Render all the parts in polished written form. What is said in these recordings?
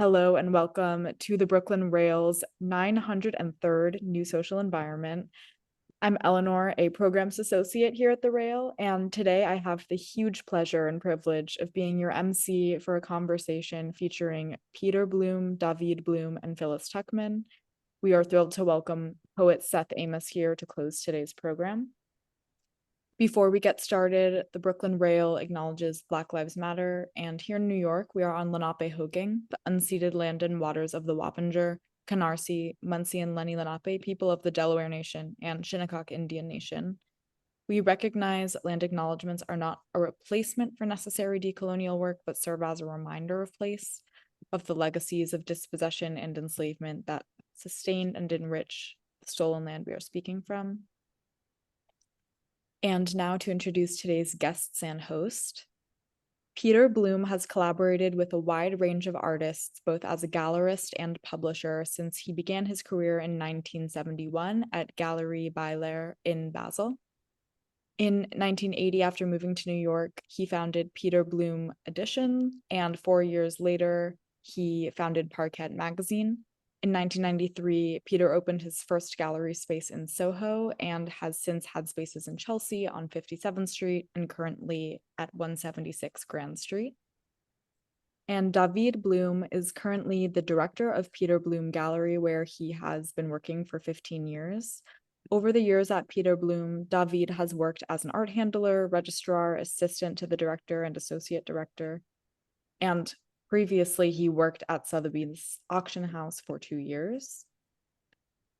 Hello and welcome to the Brooklyn Rail's 903rd New Social Environment. I'm Eleanor, a Programs Associate here at the Rail, and today I have the huge pleasure and privilege of being your MC for a conversation featuring Peter Blum, David Blum, and Phyllis Tuchman. We are thrilled to welcome poet Seth Amos here to close today's program. Before we get started, the Brooklyn Rail acknowledges Black Lives Matter, and here in New York, we are on Lenape-Hoking, the unceded land and waters of the Wappinger, Canarsie, Munsee, and Lenni Lenape people of the Delaware Nation and Shinnecock Indian Nation. We recognize land acknowledgements are not a replacement for necessary decolonial work, but serve as a reminder of place, of the legacies of dispossession and enslavement that sustained and enrich the stolen land we are speaking from. And now to introduce today's guests and host. Peter Blum has collaborated with a wide range of artists, both as a gallerist and publisher, since he began his career in 1971 at Galerie Beyeler in Basel. In 1980, after moving to New York, he founded Peter Blum Edition, and 4 years later, he founded PARKETT magazine. In 1993, Peter opened his first gallery space in SoHo and has since had spaces in Chelsea on 57th Street and currently at 176 Grand Street. And David Blum is currently the director of Peter Blum Gallery, where he has been working for 15 years. Over the years at Peter Blum, David has worked as an art handler, registrar, assistant to the director, and associate director. And previously, he worked at Sotheby's auction house for 2 years.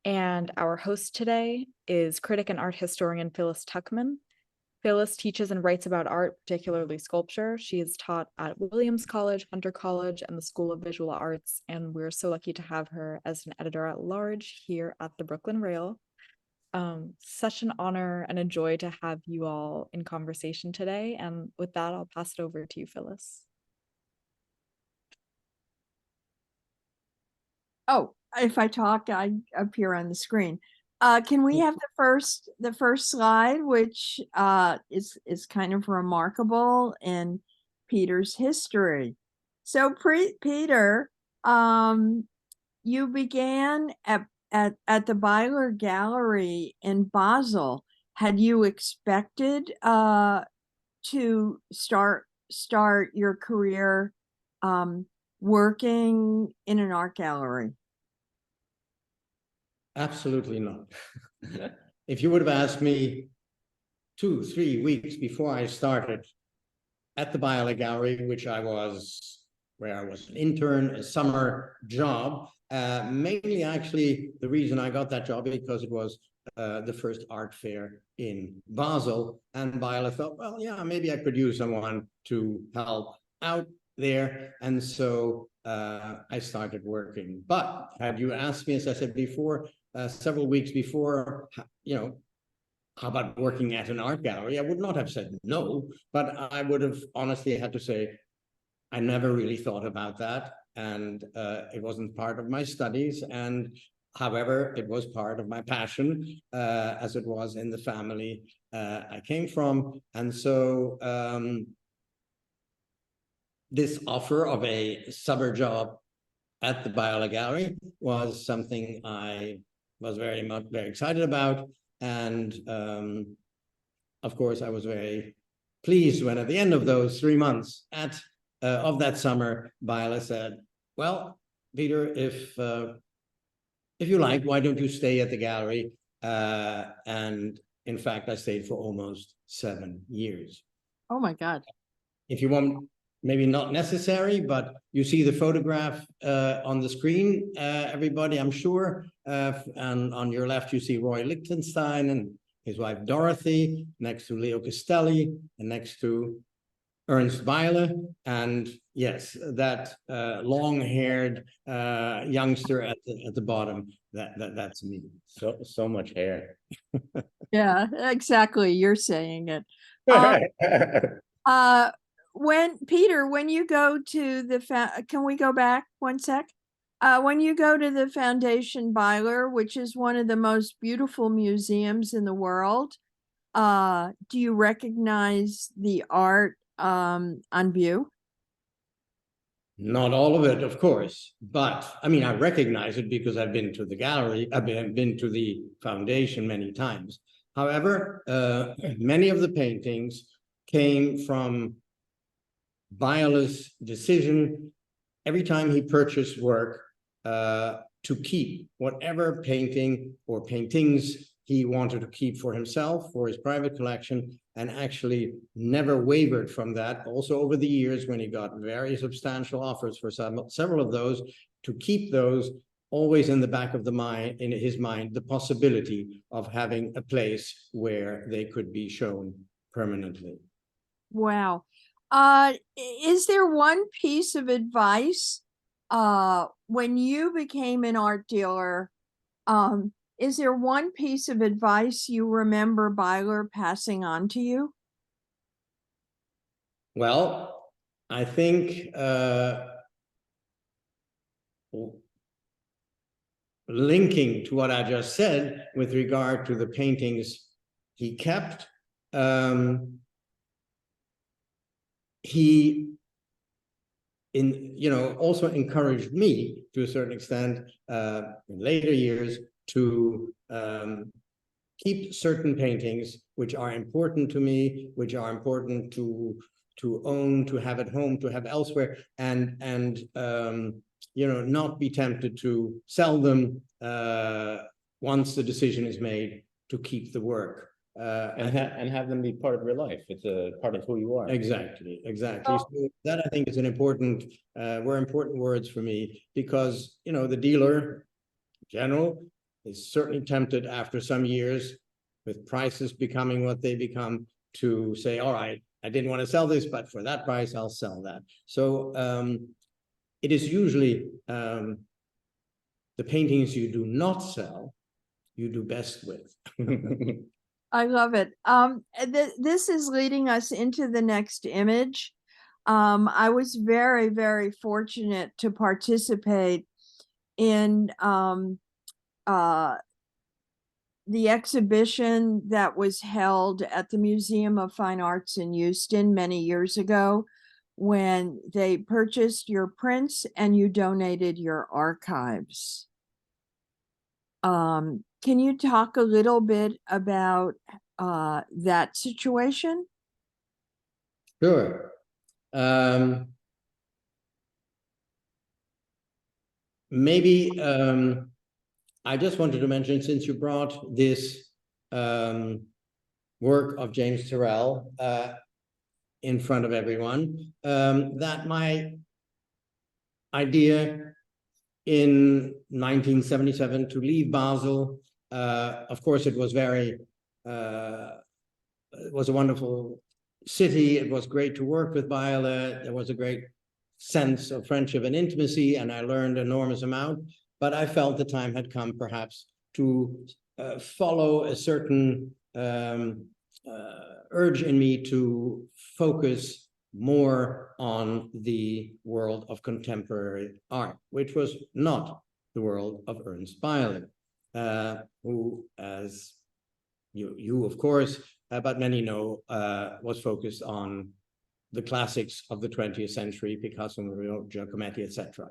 And our host today is critic and art historian Phyllis Tuchman. Phyllis teaches and writes about art, particularly sculpture. She is taught at Williams College, Hunter College, and the School of Visual Arts, and we're so lucky to have her as an editor-at-large here at the Brooklyn Rail. Such an honor and a joy to have you all in conversation today. And with that, I'll pass it over to you, Phyllis. Oh, if I talk, I appear on the screen. Can we have the first slide, which is kind of remarkable in Peter's history. So Peter, you began at the Beyeler Gallery in Basel. Had you expected to start your career working in an art gallery? Absolutely not. If you would have asked me 2-3 weeks before I started at the Beyeler Gallery, where I was an intern, a summer job, mainly actually the reason I got that job because it was the first art fair in Basel, and Beyeler thought, well, yeah, maybe I could use someone to help out there, and so I started working. But had you asked me, as I said before, several weeks before, how about working at an art gallery? I would not have said no, but I would have honestly had to say, I never really thought about that. And it wasn't part of my studies. And however, it was part of my passion, as it was in the family I came from. And so this offer of a summer job at the Beyeler Gallery was something I was very excited about. And of course, I was very pleased when at the end of those 3 months of that summer, Beyeler said, well, Peter, if you like, why don't you stay at the gallery? And in fact, I stayed for almost 7 years. Oh my God. If you want, maybe not necessary, but you see the photograph on the screen, everybody, I'm sure. And on your left, you see Roy Lichtenstein and his wife Dorothy, next to Leo Castelli, and next to Ernst Beyeler. And yes, that long-haired youngster at the bottom, that's me. So much hair. Yeah, exactly. You're saying it. When you go to the can we go back one sec? When you go to the Foundation Beyeler, which is one of the most beautiful museums in the world, do you recognize the art on view? Not all of it, of course, but I mean, I recognize it because I've been to the gallery, I've been to the foundation many times. However, many of the paintings came from Beyeler's decision every time he purchased work to keep whatever painting or paintings he wanted to keep for himself, for his private collection, and actually never wavered from that. Also over the years, when he got very substantial offers for several of those, to keep those always in the back of the mind, in his mind, the possibility of having a place where they could be shown permanently. Wow. Is there one piece of advice when you became an art dealer? Is there one piece of advice you remember Beyeler passing on to you? Well, I think linking to what I just said with regard to the paintings he kept, he also encouraged me to a certain extent in later years to keep certain paintings which are important to me, which are important to own, to have at home, to have elsewhere, and not be tempted to sell them once the decision is made to keep the work. And have them be part of your life. It's a part of who you are. Exactly. So that I think is an important, were important words for me, because the dealer in general is certainly tempted after some years, with prices becoming what they become, to say, all right, I didn't want to sell this, but for that price, I'll sell that. So it is usually the paintings you do not sell, you do best with. I love it. This is leading us into the next image. I was very, very fortunate to participate in the exhibition that was held at the Museum of Fine Arts in Houston many years ago, when they purchased your prints and you donated your archives. Can you talk a little bit about that situation? Sure. Maybe I just wanted to mention, since you brought this work of James Turrell in front of everyone, that my idea in 1977 to leave Basel, of course, it was very, it was a wonderful city. It was great to work with Beyeler. There was a great sense of friendship and intimacy, and I learned an enormous amount. But I felt the time had come, perhaps, to follow a certain urge in me to focus more on the world of contemporary art, which was not the world of Ernst Beyeler, who, as you of course, but many know, was focused on the classics of the 20th century, Picasso, Murillo, Giacometti, etc.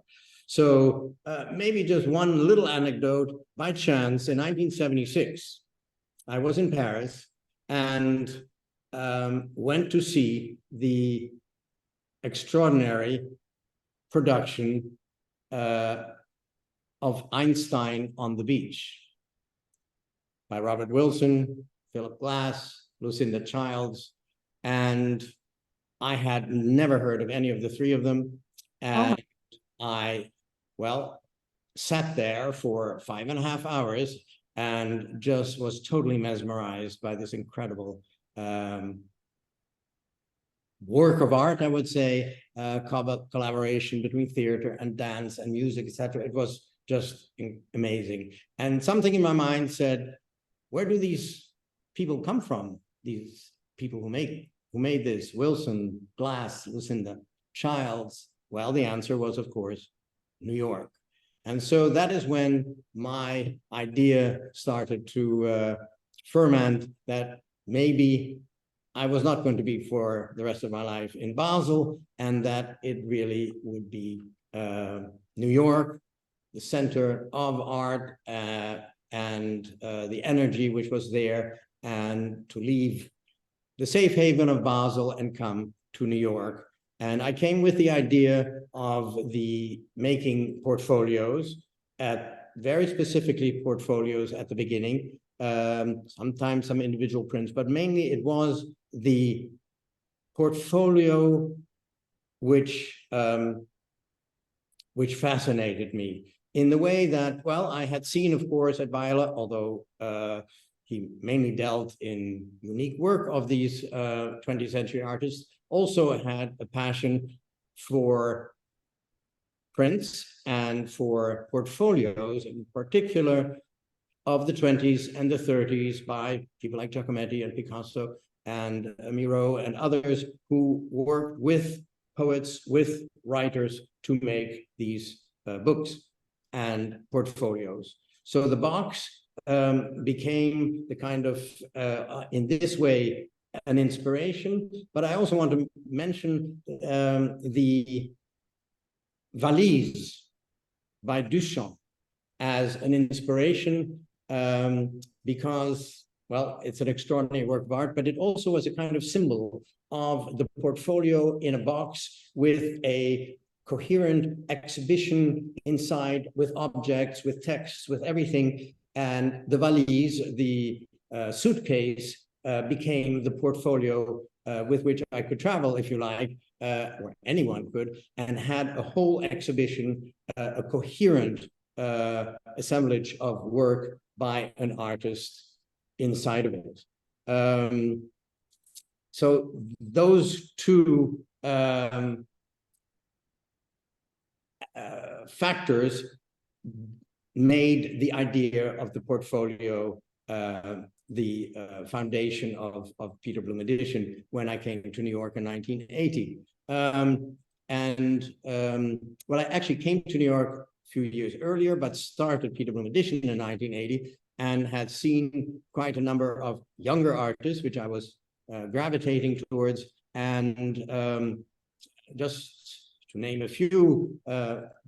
So maybe just one little anecdote. By chance, in 1976, I was in Paris and went to see the extraordinary production of Einstein on the Beach by Robert Wilson, Philip Glass, Lucinda Childs, and I had never heard of any of the three of them. And I, sat there for 5.5 hours and just was totally mesmerized by this incredible work of art, I would say, collaboration between theater and dance and music, etc. It was just amazing. And something in my mind said, where do these people come from? These people who made this, Wilson, Glass, Lucinda, Childs? Well, the answer was, of course, New York. And so that is when my idea started to ferment, that maybe I was not going to be for the rest of my life in Basel, and that it really would be New York, the center of art, and the energy which was there, and to leave the safe haven of Basel and come to New York. And I came with the idea of the making portfolios, very specifically portfolios at the beginning, sometimes some individual prints, but mainly it was the portfolio which fascinated me in the way that, well, I had seen, of course, at Beyeler, although he mainly dealt in unique work of these 20th century artists, also had a passion for prints and for portfolios, in particular of the 20s and the 30s by people like Giacometti and Picasso and Miro and others who worked with poets, with writers to make these books and portfolios. So the box became the kind of, in this way, an inspiration. But I also want to mention the valise by Duchamp as an inspiration, because, well, it's an extraordinary work of art, but it also was a kind of symbol of the portfolio in a box with a coherent exhibition inside, with objects, with texts, with everything. And the valise, the suitcase, became the portfolio with which I could travel, if you like, or anyone could, and had a whole exhibition, a coherent assemblage of work by an artist inside of it. So those two factors made the idea of the portfolio the foundation of Peter Blum Edition when I came to New York in 1980. Well, I actually came to New York a few years earlier, but started Peter Blum Edition in 1980 and had seen quite a number of younger artists, which I was gravitating towards. And just to name a few,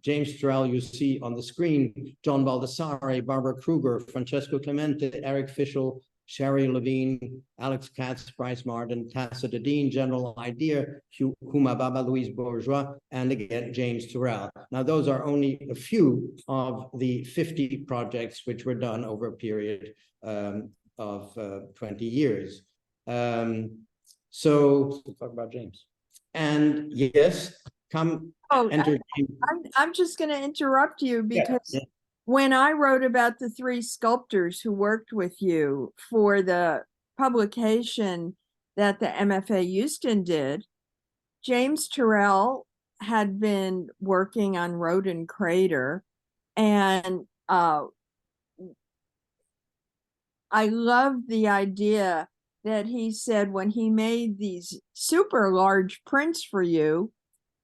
James Turrell, you see on the screen, John Baldessari, Barbara Kruger, Francesco Clemente, Eric Fischel, Sherry Levine, Alex Katz, Bryce Martin, Tassa Dedeen, General Idea, Huma Baba, Louise Bourgeois, and again, James Turrell. Now, those are only a few of the 50 projects which were done over a period of 20 years. So We'll talk about James. And yes, come enter. I'm just going to interrupt you because when I wrote about the three sculptors who worked with you for the publication that the MFA Houston did, James Turrell had been working on Rodin Crater, and I love the idea that he said when he made these super large prints for you,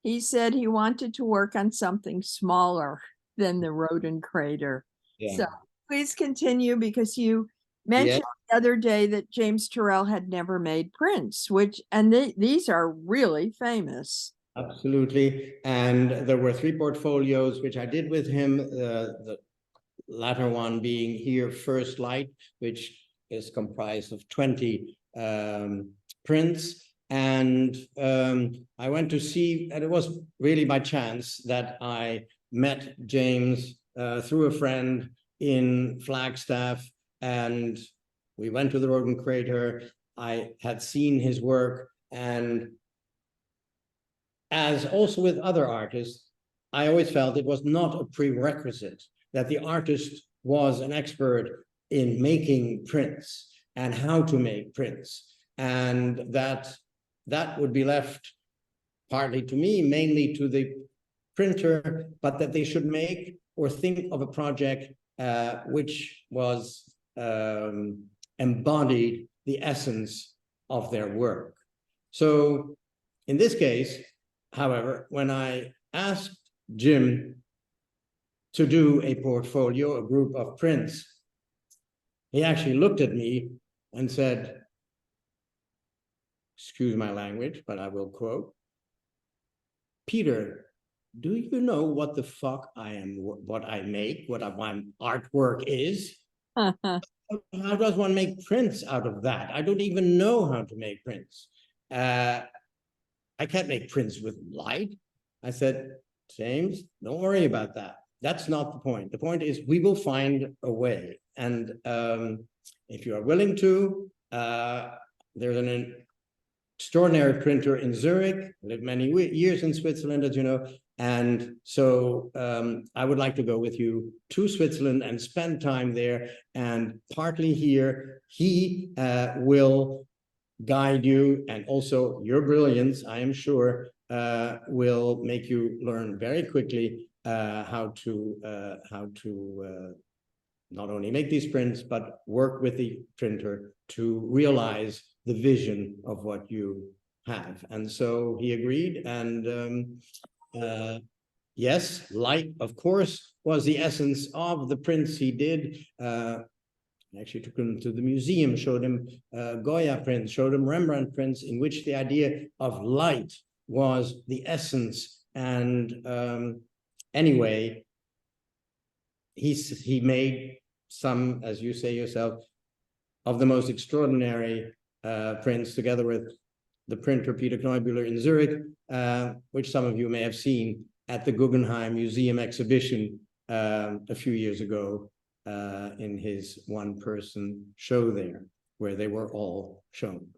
he said he wanted to work on something smaller than the Rodin Crater. Yeah. So please continue, because you mentioned the other day that James Turrell had never made prints, and these are really famous. Absolutely. And there were 3 portfolios which I did with him, the latter one being here, First Light, which is comprised of 20 prints. And I went to see, and it was really by chance that I met James through a friend in Flagstaff, and we went to the Rodin Crater. I had seen his work, and as also with other artists, I always felt it was not a prerequisite that the artist was an expert in making prints and how to make prints, and that would be left partly to me, mainly to the printer, but that they should make or think of a project which was embodied the essence of their work. So in this case, however, when I asked Jim to do a portfolio, a group of prints, he actually looked at me and said, excuse my language, but I will quote, "Peter, do you know what the fuck I am, what I make, what my artwork is? How does one make prints out of that? I don't even know how to make prints. I can't make prints with light." I said, "James, don't worry about that. That's not the point. The point is we will find a way. And if you are willing to, there's an extraordinary printer in Zurich. I lived many years in Switzerland, as you know. And so I would like to go with you to Switzerland and spend time there. And partly here, he will guide you, and also your brilliance, I am sure, will make you learn very quickly how to not only make these prints, but work with the printer to realize the vision of what you have." And so he agreed, and yes, light, of course, was the essence of the prints he did. I actually took him to the museum, showed him Goya prints, showed him Rembrandt prints, in which the idea of light was the essence. And anyway, he made some, as you say yourself, of the most extraordinary prints, together with the printer Peter Kneubuehler in Zurich, which some of you may have seen at the Guggenheim Museum exhibition a few years ago, in his one-person show there, where they were all shown.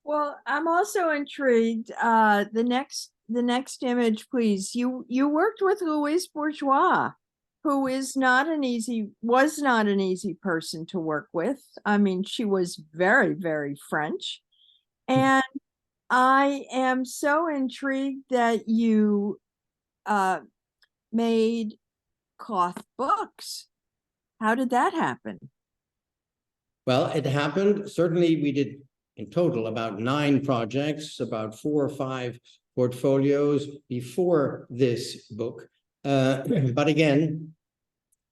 Well, I'm also intrigued. The next image, please. You worked with Louise Bourgeois, who was not an easy person to work with. I mean, she was very, very French. And I am so intrigued that you made cloth books. How did that happen? Well, it happened. Certainly, we did in total about 9 projects, about 4 or 5 portfolios before this book. But again,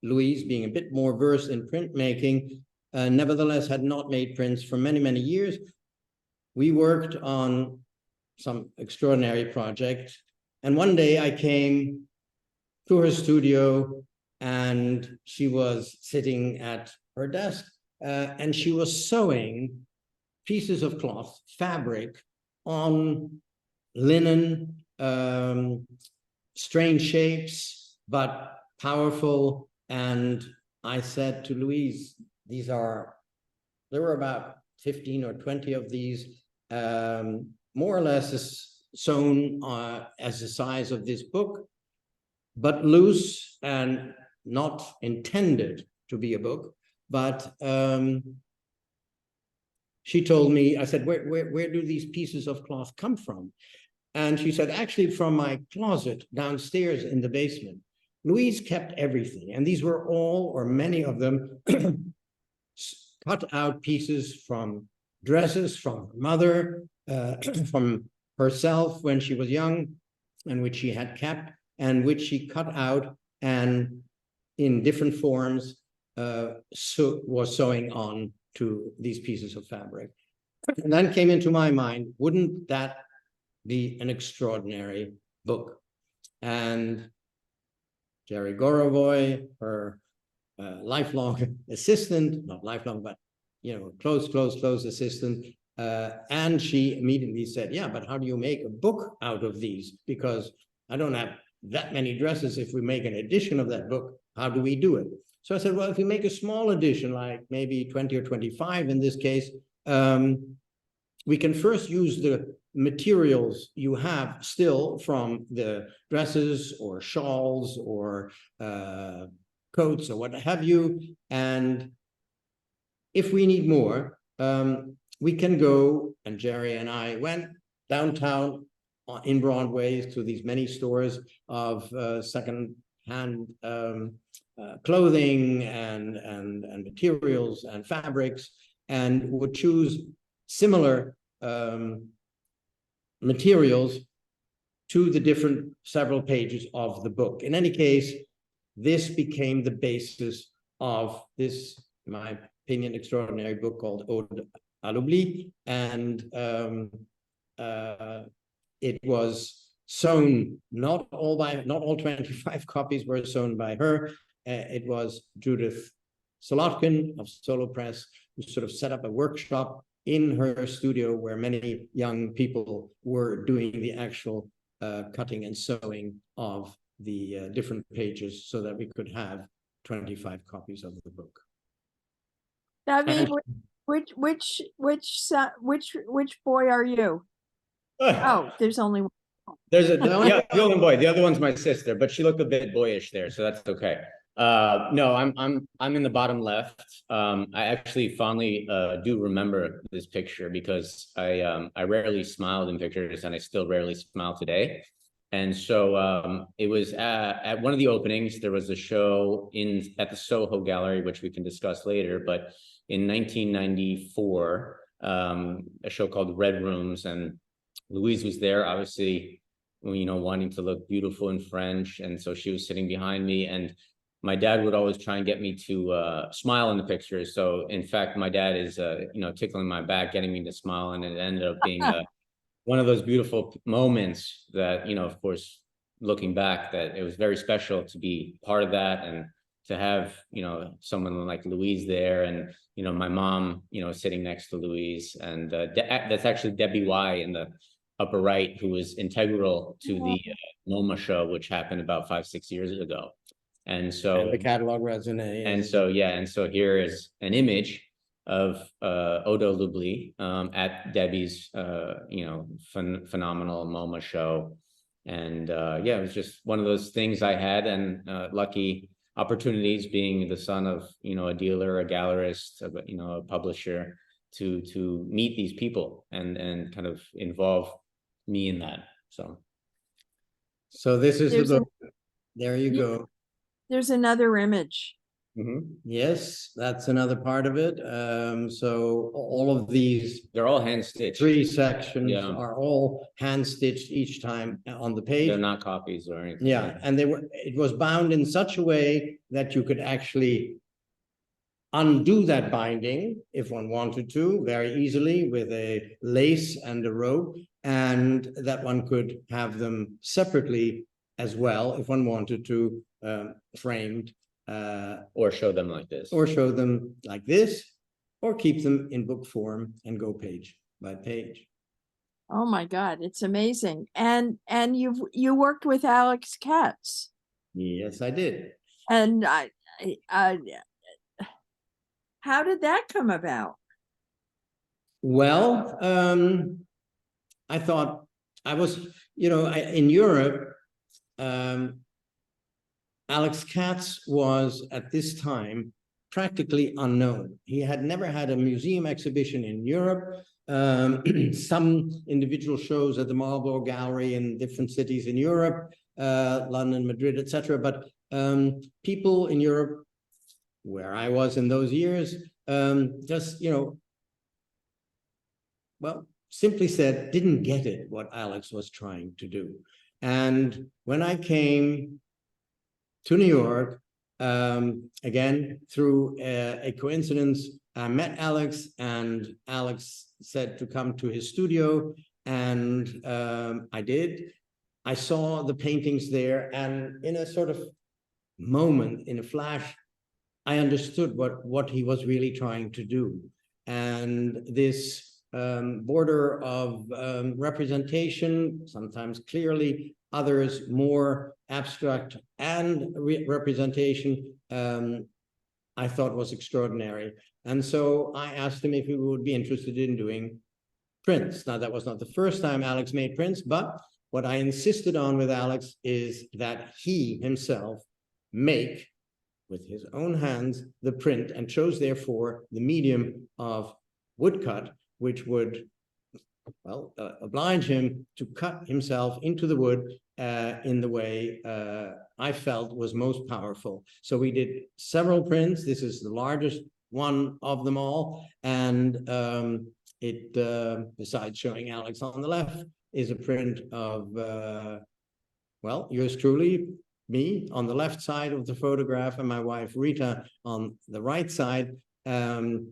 Louise, being a bit more versed in printmaking, nevertheless had not made prints for many, many years. We worked on some extraordinary projects. And one day I came to her studio, and she was sitting at her desk, and she was sewing pieces of cloth, fabric, on linen, strange shapes, but powerful. And I said to Louise, there were about 15 or 20 of these, more or less sewn as the size of this book, but loose and not intended to be a book. But she told me, I said, where do these pieces of cloth come from? And she said, actually, from my closet downstairs in the basement. Louise kept everything. And these were all, or many of them, cut out pieces from dresses from her mother, from herself when she was young, and which she had kept, and which she cut out and in different forms was sewing on to these pieces of fabric. And then came into my mind, wouldn't that be an extraordinary book? And Jerry Gorovoy, her lifelong assistant, not lifelong, but close assistant, and she immediately said, yeah, but how do you make a book out of these? Because I don't have that many dresses. If we make an edition of that book, how do we do it? So I said, well, if we make a small edition, like maybe 20 or 25 in this case, we can first use the materials you have still from the dresses or shawls or coats or what have you. And if we need more, we can go, and Jerry and I went downtown in Broadway to these many stores of second-hand clothing and materials and fabrics, and would choose similar materials to the different several pages of the book. In any case, this became the basis of this, in my opinion, extraordinary book called Ode à l'oubli, and it was sewn, not all 25 copies were sewn by her. It was Judith Solotkin of Solo Press, who sort of set up a workshop in her studio where many young people were doing the actual cutting and sewing of the different pages so that we could have 25 copies of the book. David, which boy are you? Oh, there's only one. There's the only boy. The other one's my sister, but she looked a bit boyish there, so that's okay. No, I'm in the bottom left. I actually fondly do remember this picture because I rarely smiled in pictures, and I still rarely smile today. And so it was at one of the openings. There was a show at the SoHo Gallery, which we can discuss later. But in 1994, a show called Red Rooms, and Louise was there, obviously, wanting to look beautiful in French. And so she was sitting behind me, and my dad would always try and get me to smile in the pictures. So in fact, my dad is, tickling my back, getting me to smile. And it ended up being one of those beautiful moments that, of course, looking back, that it was very special to be part of that, and to have, someone like Louise there, and, my mom, sitting next to Louise. And that's actually Debbie Y in the upper right, who was integral to the MoMA show, which happened about 5-6 years ago. And so the catalog resume. And so here is an image of Odo Lubli at Debbie's phenomenal MoMA show. And it was just one of those things I had, and lucky opportunities, being the son of a dealer, a gallerist, a publisher, to meet these people and kind of involve me in that. So this is the book. There you go. There's another image. Mm-hmm. Yes, that's another part of it. So all of these, they're all hand stitched. 3 sections are all hand stitched each time on the page. They're not copies or anything. Yeah, and it was bound in such a way that you could actually undo that binding if one wanted to, very easily, with a lace and a rope, and that one could have them separately as well if one wanted to, framed. Or show them like this. Or show them like this, or keep them in book form and go page by page. Oh my God, it's amazing. And you worked with Alex Katz. Yes, I did. And how did that come about? Well, I thought I was, in Europe, Alex Katz was at this time practically unknown. He had never had a museum exhibition in Europe. Some individual shows at the Marlborough Gallery in different cities in Europe, London, Madrid, etc. But people in Europe, where I was in those years, just, well, simply said, didn't get it, what Alex was trying to do. And when I came to New York, again, through a coincidence, I met Alex, and Alex said to come to his studio, and I did. I saw the paintings there, and in a sort of moment, in a flash, I understood what he was really trying to do. And this border of representation, sometimes clearly, others more abstract, and representation, I thought was extraordinary. And so I asked him if he would be interested in doing prints. Now, that was not the first time Alex made prints, but what I insisted on with Alex is that he himself make, with his own hands, the print, and chose, therefore, the medium of woodcut, which would, well, oblige him to cut himself into the wood in the way I felt was most powerful. So we did several prints. This is the largest one of them all. And it, besides showing Alex on the left, is a print of, well, yours truly, me, on the left side of the photograph, and my wife Rita on the right side. Well,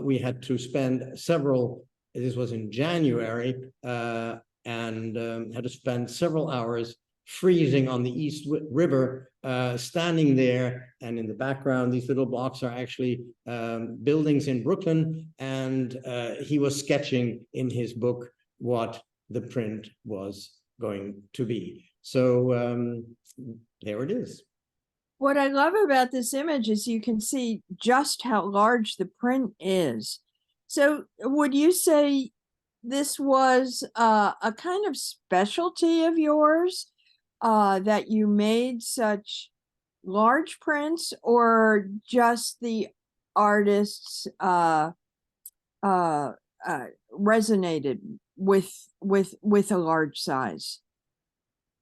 we had to spend several, this was in January, and had to spend several hours freezing on the East River, standing there. And in the background, these little blocks are actually buildings in Brooklyn. And he was sketching in his book what the print was going to be. So there it is. What I love about this image is you can see just how large the print is. So would you say this was a kind of specialty of yours, that you made such large prints, or just the artists resonated with a large size?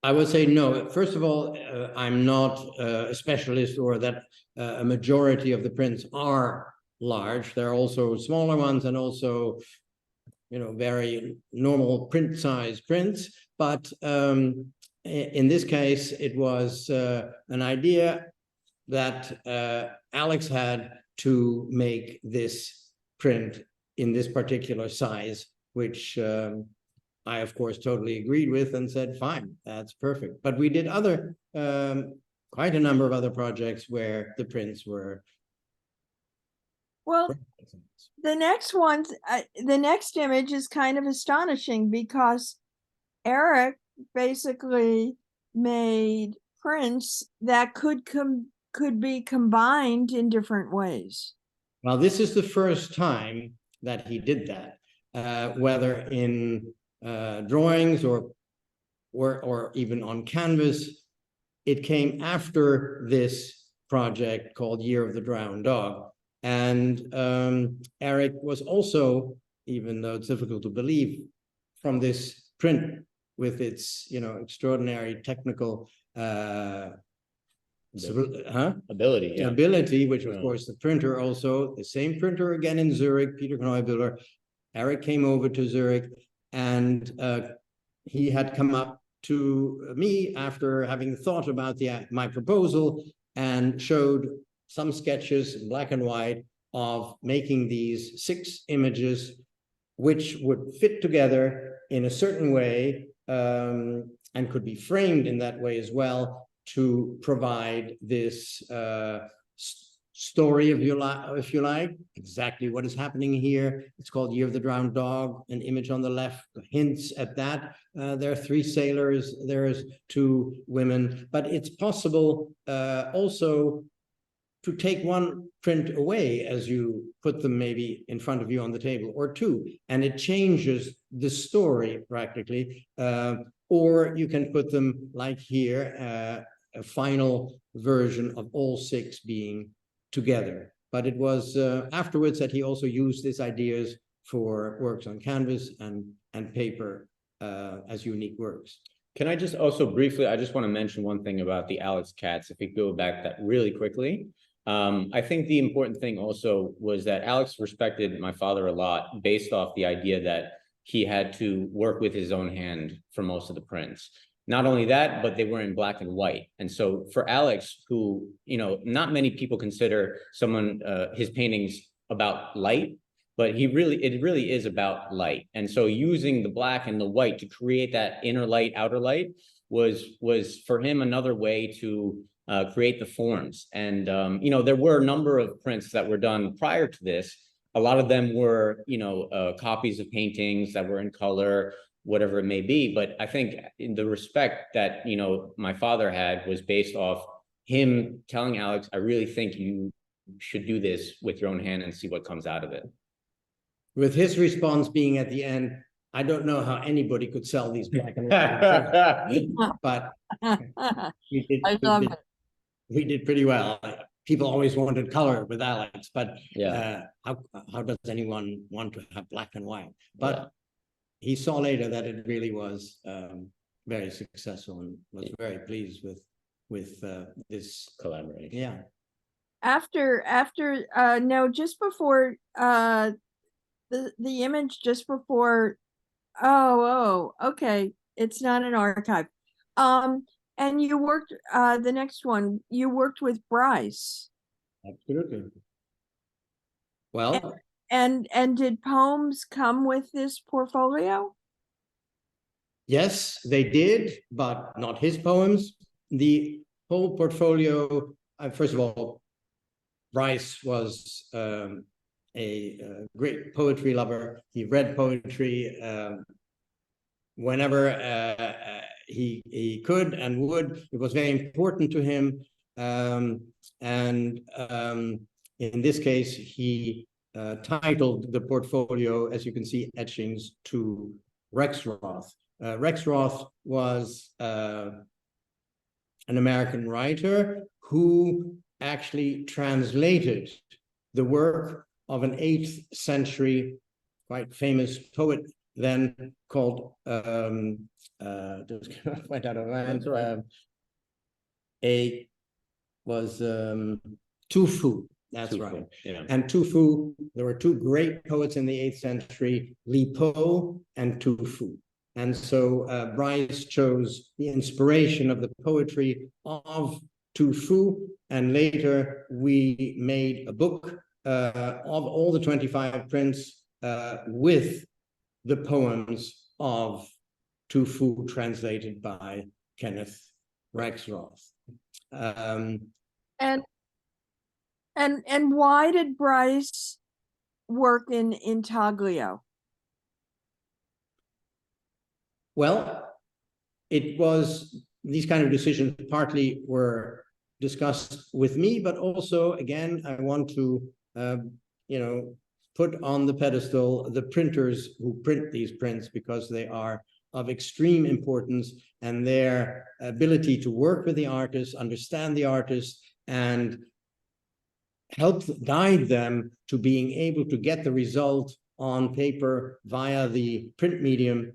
I would say no. First of all, I'm not a specialist, or that a majority of the prints are large. There are also smaller ones, and also, you know, very normal print size prints. But in this case, it was an idea that Alex had to make this print in this particular size, which I, of course, totally agreed with and said, fine, that's perfect. But we did other, quite a number of other projects where the prints were. Well, the next one, the next image is kind of astonishing, because Eric basically made prints that could be combined in different ways. Well, this is the first time that he did that, whether in drawings or even on canvas. It came after this project called Year of the Drowned Dog. And Eric was also, even though it's difficult to believe, from this print with its, you know, extraordinary technical ability, which of course the printer also, the same printer again in Zurich, Peter Blum. Eric came over to Zurich, and he had come up to me after having thought about my proposal, and showed some sketches in black and white of making these 6 images, which would fit together in a certain way, and could be framed in that way as well, to provide this story, if you like, exactly what is happening here. It's called Year of the Drowned Dog. An image on the left hints at that. There are 3 sailors, there's 2 women, but it's possible also to take one print away as you put them maybe in front of you on the table, or 2, and it changes the story practically. Or you can put them like here, a final version of all 6 being together. But it was afterwards that he also used these ideas for works on canvas and paper as unique works. Can I just also briefly, I just want to mention one thing about the Alex cats, if we go back that really quickly. I think the important thing also was that Alex respected my father a lot, based off the idea that he had to work with his own hand for most of the prints. Not only that, but they were in black and white. And so for Alex, who, you know, not many people consider someone, his paintings about light, but it really is about light. And so using the black and the white to create that inner light, outer light was for him another way to create the forms. And, you know, there were a number of prints that were done prior to this. A lot of them were, you know, copies of paintings that were in color, whatever it may be. But I think in the respect that, you know, my father had was based off him telling Alex, I really think you should do this with your own hand and see what comes out of it. With his response being at the end, I don't know how anybody could sell these black and white, but we did pretty well. People always wanted color with Alex, but yeah, how does anyone want to have black and white? But he saw later that it really was very successful, and was very pleased with this collaboration. Yeah. No, just before the image just before. Oh, okay. It's not an archive. And you worked the next one. You worked with Bryce. Absolutely. Well, And did poems come with this portfolio? yes, they did, but not his poems. The whole portfolio, first of all, Bryce was a great poetry lover. He read poetry whenever he could and would. It was very important to him. In this case, he titled the portfolio, as you can see, Etchings to Rexroth. Rexroth was an American writer who actually translated the work of an 8th century quite famous poet then called just went out of mind. Tufu. That's Tufu, right. yeah. And Tufu, there were two great poets in the 8th century, Li Po and Tufu. And so Bryce chose the inspiration of the poetry of Tufu, and later we made a book of all the 25 prints with the poems of Tufu translated by Kenneth Rexroth. And why did Bryce work in intaglio? Well, it was these kind of decisions partly were discussed with me, but also, again, I want to, put on the pedestal the printers who print these prints, because they are of extreme importance, and their ability to work with the artist, understand the artist, and help guide them to being able to get the result on paper via the print medium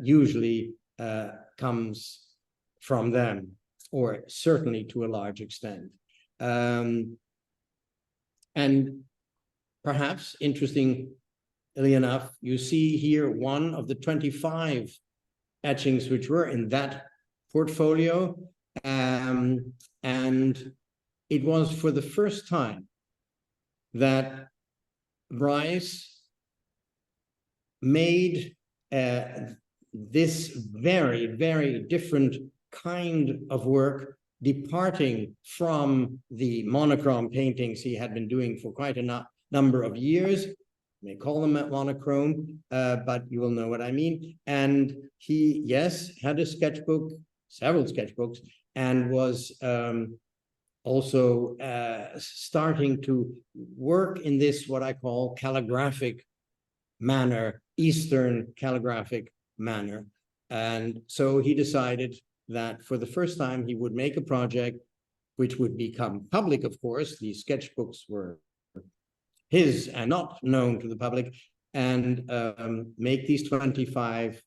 usually comes from them, or certainly to a large extent. And perhaps, interestingly enough, you see here one of the 25 etchings which were in that portfolio. And it was for the first time that Bryce made this very, very different kind of work, departing from the monochrome paintings he had been doing for quite a number of years. You may call them monochrome, but you will know what I mean. And he, yes, had a sketchbook, several sketchbooks, and was also starting to work in this, what I call calligraphic manner, Eastern calligraphic manner. And so he decided that for the first time he would make a project which would become public, of course. These sketchbooks were his and not known to the public, and make these 25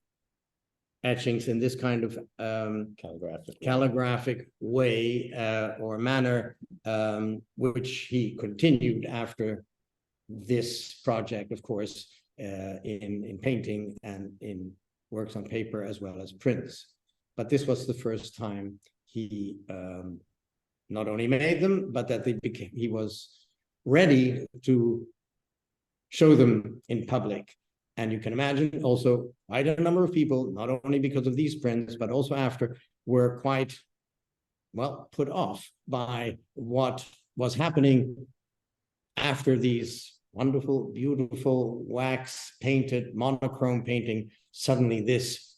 etchings in this kind of calligraphic way or manner, which he continued after this project, of course, in painting and in works on paper as well as prints. But this was the first time he not only made them, but that he was ready to show them in public. And you can imagine also quite a number of people, not only because of these prints, but also after, were quite, well, put off by what was happening after these wonderful, beautiful, wax painted, monochrome painting. Suddenly this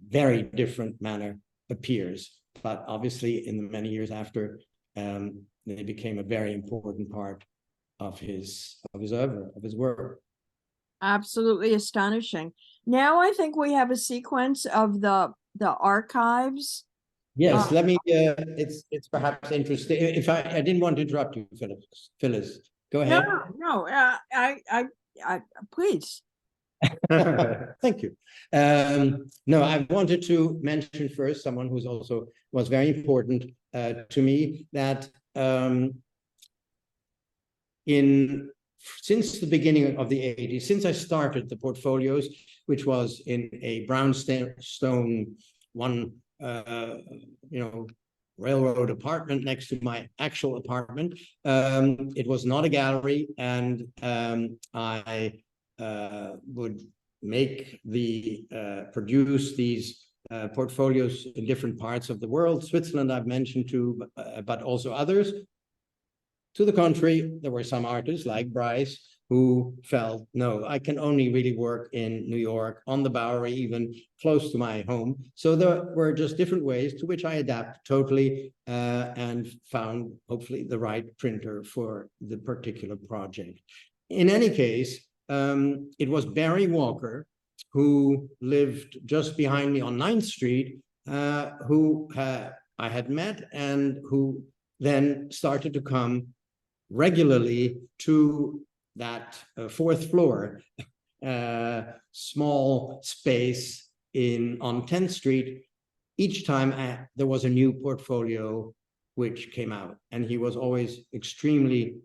very different manner appears. But obviously in the many years after, they became a very important part of his oeuvre, of his work. Absolutely astonishing. Now I think we have a sequence of the archives. Yes, let me, it's perhaps interesting. If I didn't want to interrupt you, Phyllis, go ahead. No, I please. Thank you. No, I wanted to mention first someone who's also was very important to me, that since the beginning of the 80s, since I started the portfolios, which was in a brownstone, one railroad apartment next to my actual apartment. It was not a gallery, and I would produce these portfolios in different parts of the world. Switzerland I've mentioned too, but also others. To the contrary, there were some artists like Bryce who felt, no, I can only really work in New York, on the Bowery, even close to my home. So there were just different ways to which I adapted totally and found, hopefully, the right printer for the particular project. In any case, it was Barry Walker, who lived just behind me on 9th Street, who I had met and who then started to come regularly to that 4th floor, small space on 10th Street. Each time there was a new portfolio which came out, and he was always extremely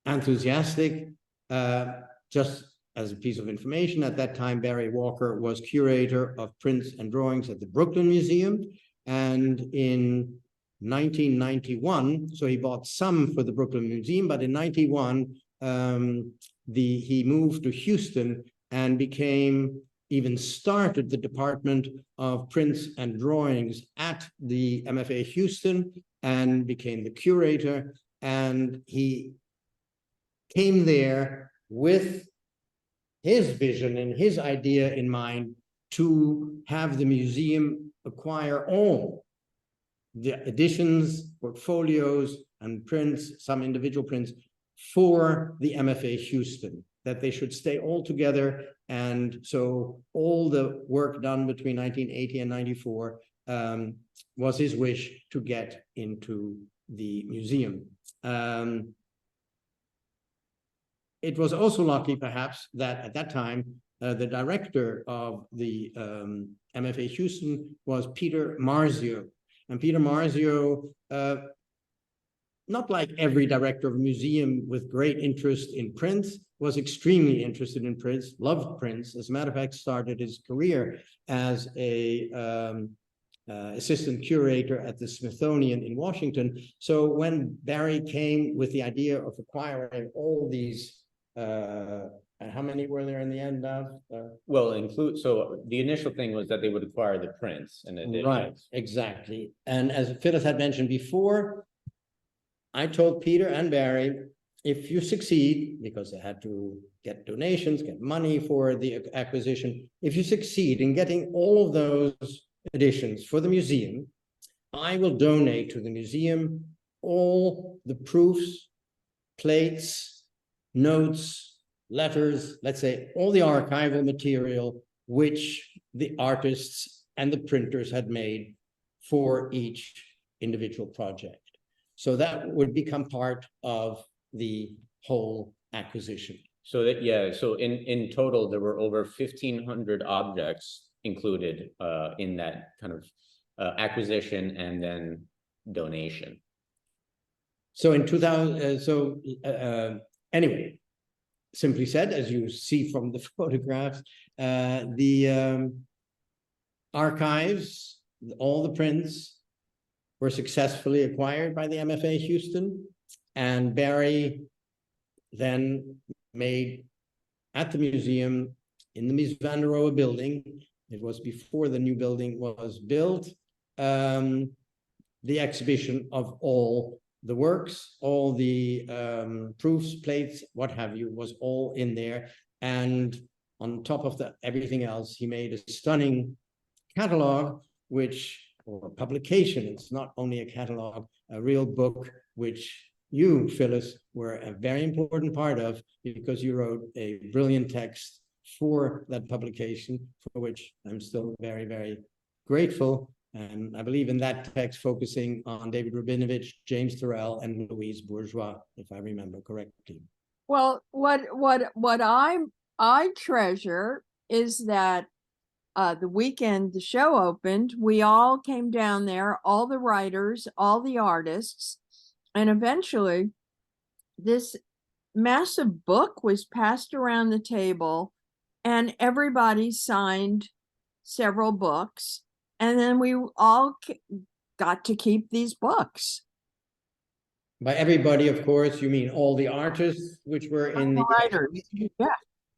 enthusiastic. Just as a piece of information, at that time, Barry Walker was curator of prints and drawings at the Brooklyn Museum, and in 1991, so he bought some for the Brooklyn Museum, but in 91, he moved to Houston and even started the Department of Prints and Drawings at the MFA Houston and became the curator. And he came there with his vision and his idea in mind to have the museum acquire all the editions, portfolios, and prints, some individual prints, for the MFA Houston, that they should stay all together. And so all the work done between 1980 and 94 was his wish to get into the museum. It was also lucky, perhaps, that at that time, the director of the MFA Houston was Peter Marzio. And Peter Marzio, not like every director of a museum with great interest in prints, was extremely interested in prints, loved prints. As a matter of fact, started his career as a assistant curator at the Smithsonian in Washington. So when Barry came with the idea of acquiring all these, how many were there in the end of? So the initial thing was that they would acquire the prints and editions. Right, exactly. And as Phyllis had mentioned before, I told Peter and Barry, if you succeed, because they had to get donations, get money for the acquisition, if you succeed in getting all of those editions for the museum, I will donate to the museum all the proofs, plates, notes, letters, let's say all the archival material which the artists and the printers had made for each individual project. So that would become part of the whole acquisition. So so in total, there were over 1,500 objects included in that kind of acquisition and then donation. So in 2000, anyway, simply said, as you see from the photographs, the archives, all the prints were successfully acquired by the MFA Houston, and Barry then made at the museum in the Mies van der Rohe building, it was before the new building was built, the exhibition of all the works, all the proofs, plates, what have you, was all in there. And on top of everything else, he made a stunning catalog, or publication, it's not only a catalog, a real book, which you, Phyllis, were a very important part of, because you wrote a brilliant text for that publication, for which I'm still very, very grateful. And I believe in that text focusing on David Rabinovich, James Turrell, and Louise Bourgeois, if I remember correctly. Well, what I treasure is that the weekend the show opened, we all came down there, all the writers, all the artists, and eventually this massive book was passed around the table and everybody signed several books. And then we all got to keep these books. By everybody, of course, you mean all the artists which were in the Writers. Yeah.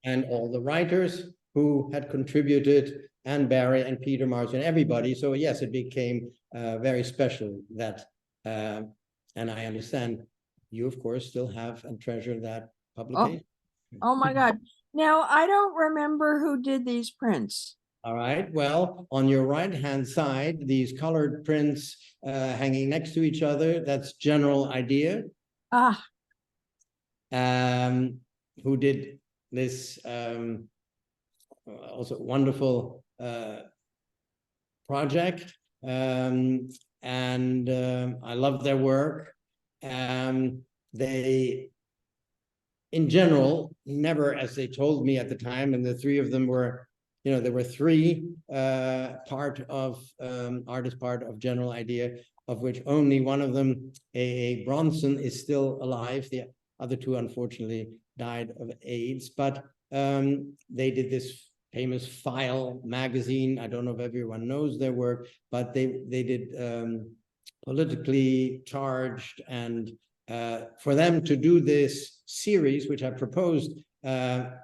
and all the writers who had contributed, and Barry and Peter Martin, everybody. So yes, it became very special that, and I understand you, of course, still have and treasure that publication. Oh my God. Now, I don't remember who did these prints. All right, well, on your right-hand side, these colored prints hanging next to each other, that's General Idea. Ah, Who did this also wonderful project. I love their work. They, in general, never, as they told me at the time, and the three of them were, you know, there were three artist part of General Idea, of which only one of them, A.A. Bronson, is still alive. The other two, unfortunately, died of AIDS. But they did this famous File magazine. I don't know if everyone knows their work, but they did politically charged, and for them to do this series, which I proposed,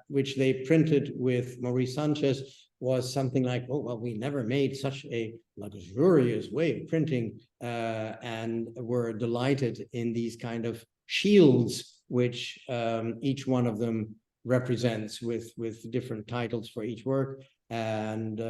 which they printed with Maurice Sanchez, was something like, oh, well, we never made such a luxurious way of printing, and were delighted in these kind of shields, which each one of them represents with different titles for each work. And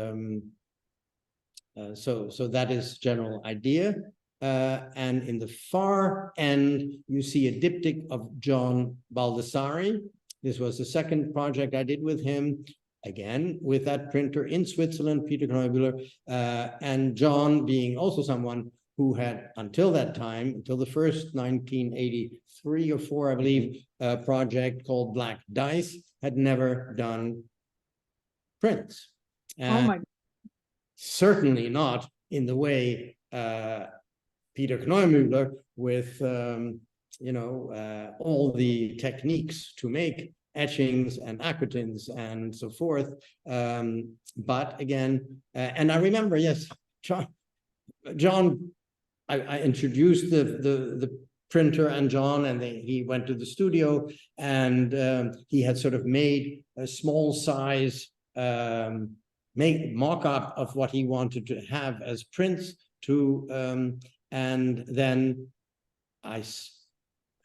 so that is General Idea. And in the far end, you see a diptych of John Baldessari. This was the second project I did with him, again, with that printer in Switzerland, Peter Blum, and John being also someone who had, until that time, until the first 1983 or 4, I believe, project called Black Dice, had never done prints. oh my. Certainly not in the way Peter Kneumüller, with all the techniques to make etchings and aquatins and so forth. But again, and I remember, yes, John, I introduced the printer and John, and he went to the studio, and he had sort of made a small size mock-up of what he wanted to have as prints to, and then I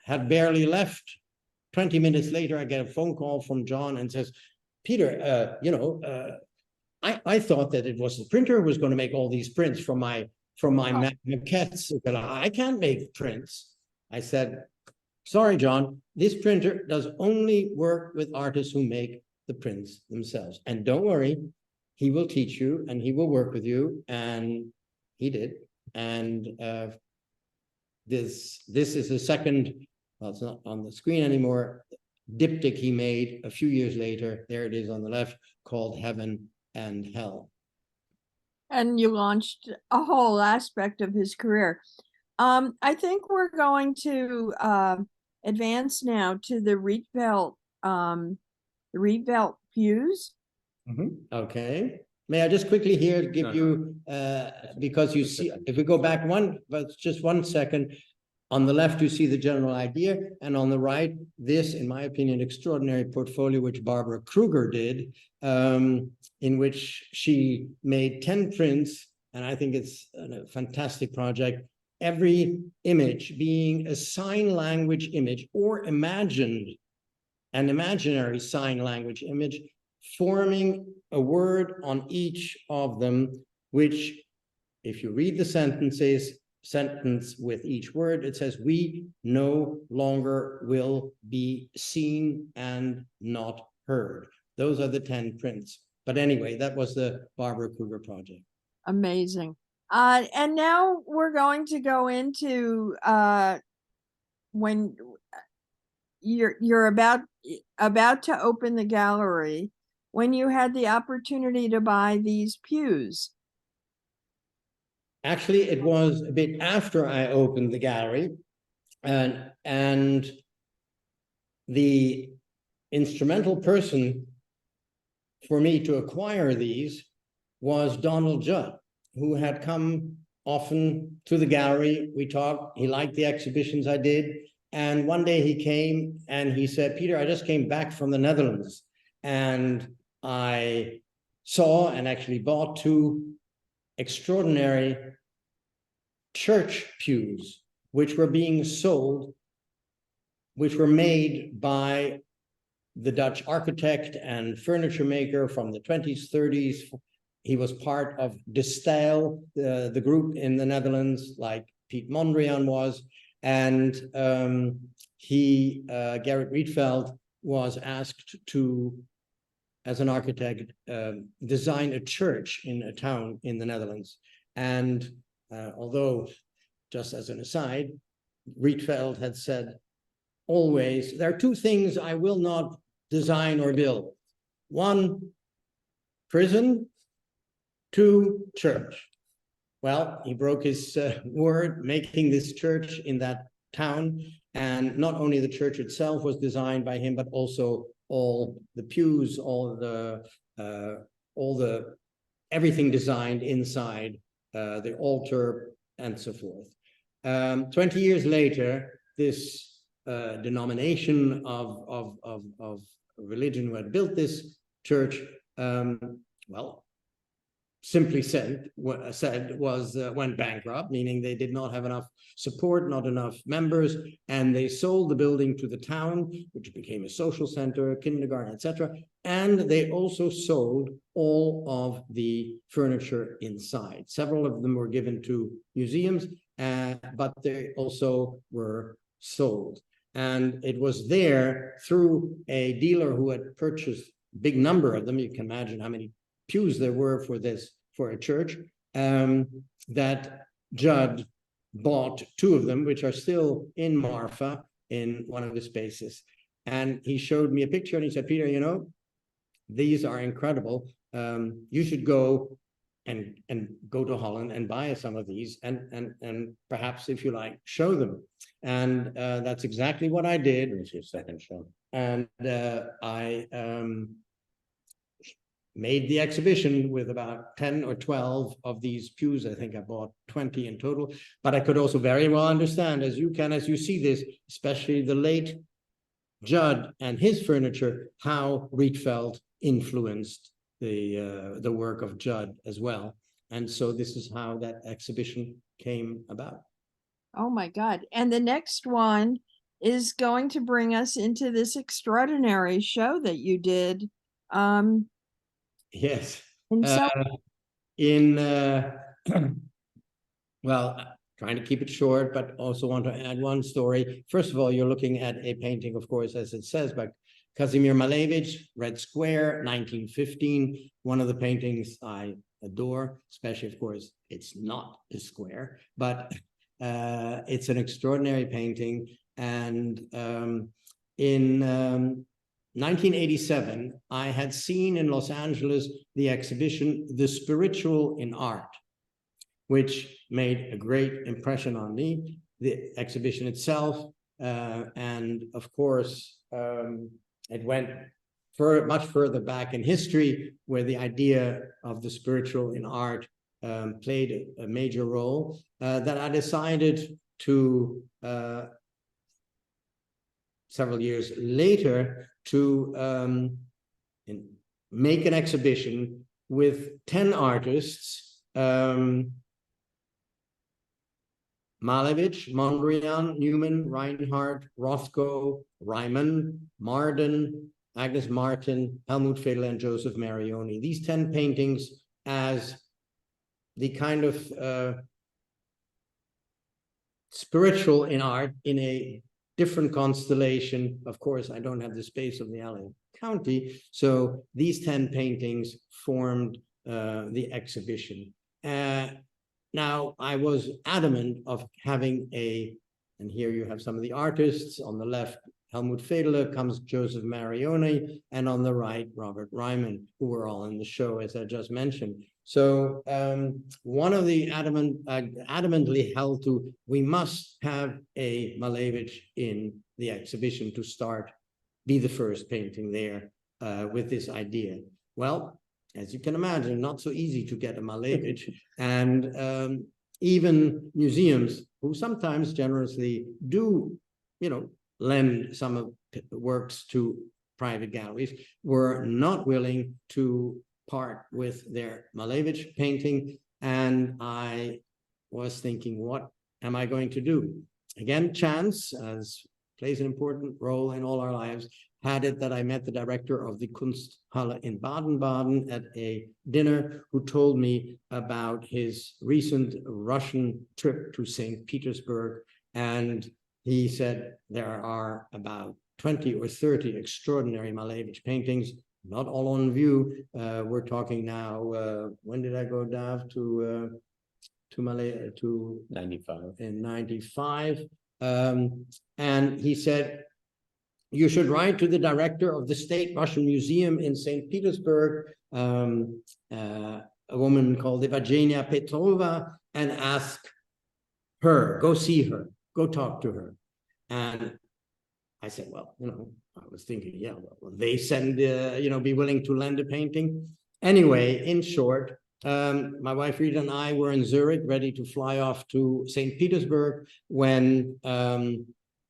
had barely left. 20 minutes later, I get a phone call from John and says, Peter, I thought that it was the printer who was going to make all these prints from my maquettes, but I can't make prints. I said, sorry, John, this printer does only work with artists who make the prints themselves. And don't worry, he will teach you and he will work with you. And he did. And this is the second, well, it's not on the screen anymore, diptych he made a few years later. There it is on the left, called Heaven and Hell. And you launched a whole aspect of his career. I think we're going to advance now to the Rietveld pews. Okay. May I just quickly here give you, because you see, if we go back just one second, on the left, you see the General Idea, and on the right, this, in my opinion, extraordinary portfolio, which Barbara Kruger did, in which she made 10 prints, and I think it's a fantastic project. Every image being a sign language image or imagined, an imaginary sign language image, forming a word on each of them, which, if you read the sentence with each word, it says, we no longer will be seen and not heard. Those are the 10 prints. But anyway, that was the Barbara Kruger project. Amazing. And now we're going to go into when you're about to open the gallery, when you had the opportunity to buy these pews. Actually, it was a bit after I opened the gallery, and the instrumental person for me to acquire these was Donald Judd, who had come often to the gallery. We talked. He liked the exhibitions I did. And one day he came and he said, Peter, I just came back from the Netherlands and I saw and actually bought 2 extraordinary church pews, which were being sold, which were made by the Dutch architect and furniture maker from the 20s, 30s. He was part of De Stijl, the group in the Netherlands, like Piet Mondrian was. And Gerrit Rietveld was asked to, as an architect, design a church in a town in the Netherlands. And although, just as an aside, Rietveld had said, always, there are 2 things I will not design or build. 1, prison, 2, church. Well, he broke his word, making this church in that town. And not only the church itself was designed by him, but also all the pews, everything designed inside, the altar, and so forth. 20 years later, this denomination of religion who had built this church, well, simply went bankrupt, meaning they did not have enough support, not enough members, and they sold the building to the town, which became a social center, kindergarten, etc. And they also sold all of the furniture inside. Several of them were given to museums, but they also were sold. And it was there through a dealer who had purchased a big number of them. You can imagine how many pews there were for a church, that Judd bought 2 of them, which are still in Marfa in one of the spaces. And he showed me a picture and he said, Peter, you know, these are incredible. You should go and go to Holland and buy some of these and perhaps, if you like, show them. And that's exactly what I did. Here's your second show. And I made the exhibition with about 10 or 12 of these pews. I think I bought 20 in total, but I could also very well understand, as you see this, especially the late Judd and his furniture, how Rietveld influenced the work of Judd as well. And so this is how that exhibition came about. Oh my God. And the next one is going to bring us into this extraordinary show that you did. Yes. And so Well, trying to keep it short, but also want to add one story. First of all, you're looking at a painting, of course, as it says, by Kazimir Malevich, Red Square, 1915. One of the paintings I adore, especially, of course, it's not a square, but it's an extraordinary painting. And in 1987, I had seen in Los Angeles the exhibition, The Spiritual in Art, which made a great impression on me, the exhibition itself. And of course, it went much further back in history, where the idea of the spiritual in art played a major role, that I decided to, several years later, to make an exhibition with 10 artists, Malevich, Mondrian, Newman, Reinhardt, Rothko, Ryman, Marden, Agnes Martin, Helmut Fedele, and Joseph Marioni. These 10 paintings as the kind of spiritual in art in a different constellation. Of course, I don't have the space of the LA County, so these 10 paintings formed the exhibition. Now, I was adamant of having and here you have some of the artists. On the left, Helmut Fedele, comes Joseph Marioni, and on the right, Robert Ryman, who were all in the show, as I just mentioned. So one of the adamantly held to, we must have a Malevich in the exhibition to be the first painting there with this idea. Well, as you can imagine, not so easy to get a Malevich. And even museums who sometimes generously do, lend some of the works to private galleries, were not willing to part with their Malevich painting. And I was thinking, what am I going to do? Again, chance, as plays an important role in all our lives, had it that I met the director of the Kunsthalle in Baden-Baden at a dinner, who told me about his recent Russian trip to St. Petersburg. And he said there are about 20 or 30 extraordinary Malevich paintings, not all on view. We're talking now, when did I go down to Malay, to 95. In 95. And he said, you should write to the director of the State Russian Museum in St. Petersburg, a woman called Evgenia Petrova, and ask her, go see her, go talk to her. And I said, well, I was thinking, yeah, well, they send, be willing to lend a painting. Anyway, in short, my wife Rita and I were in Zurich, ready to fly off to St. Petersburg, when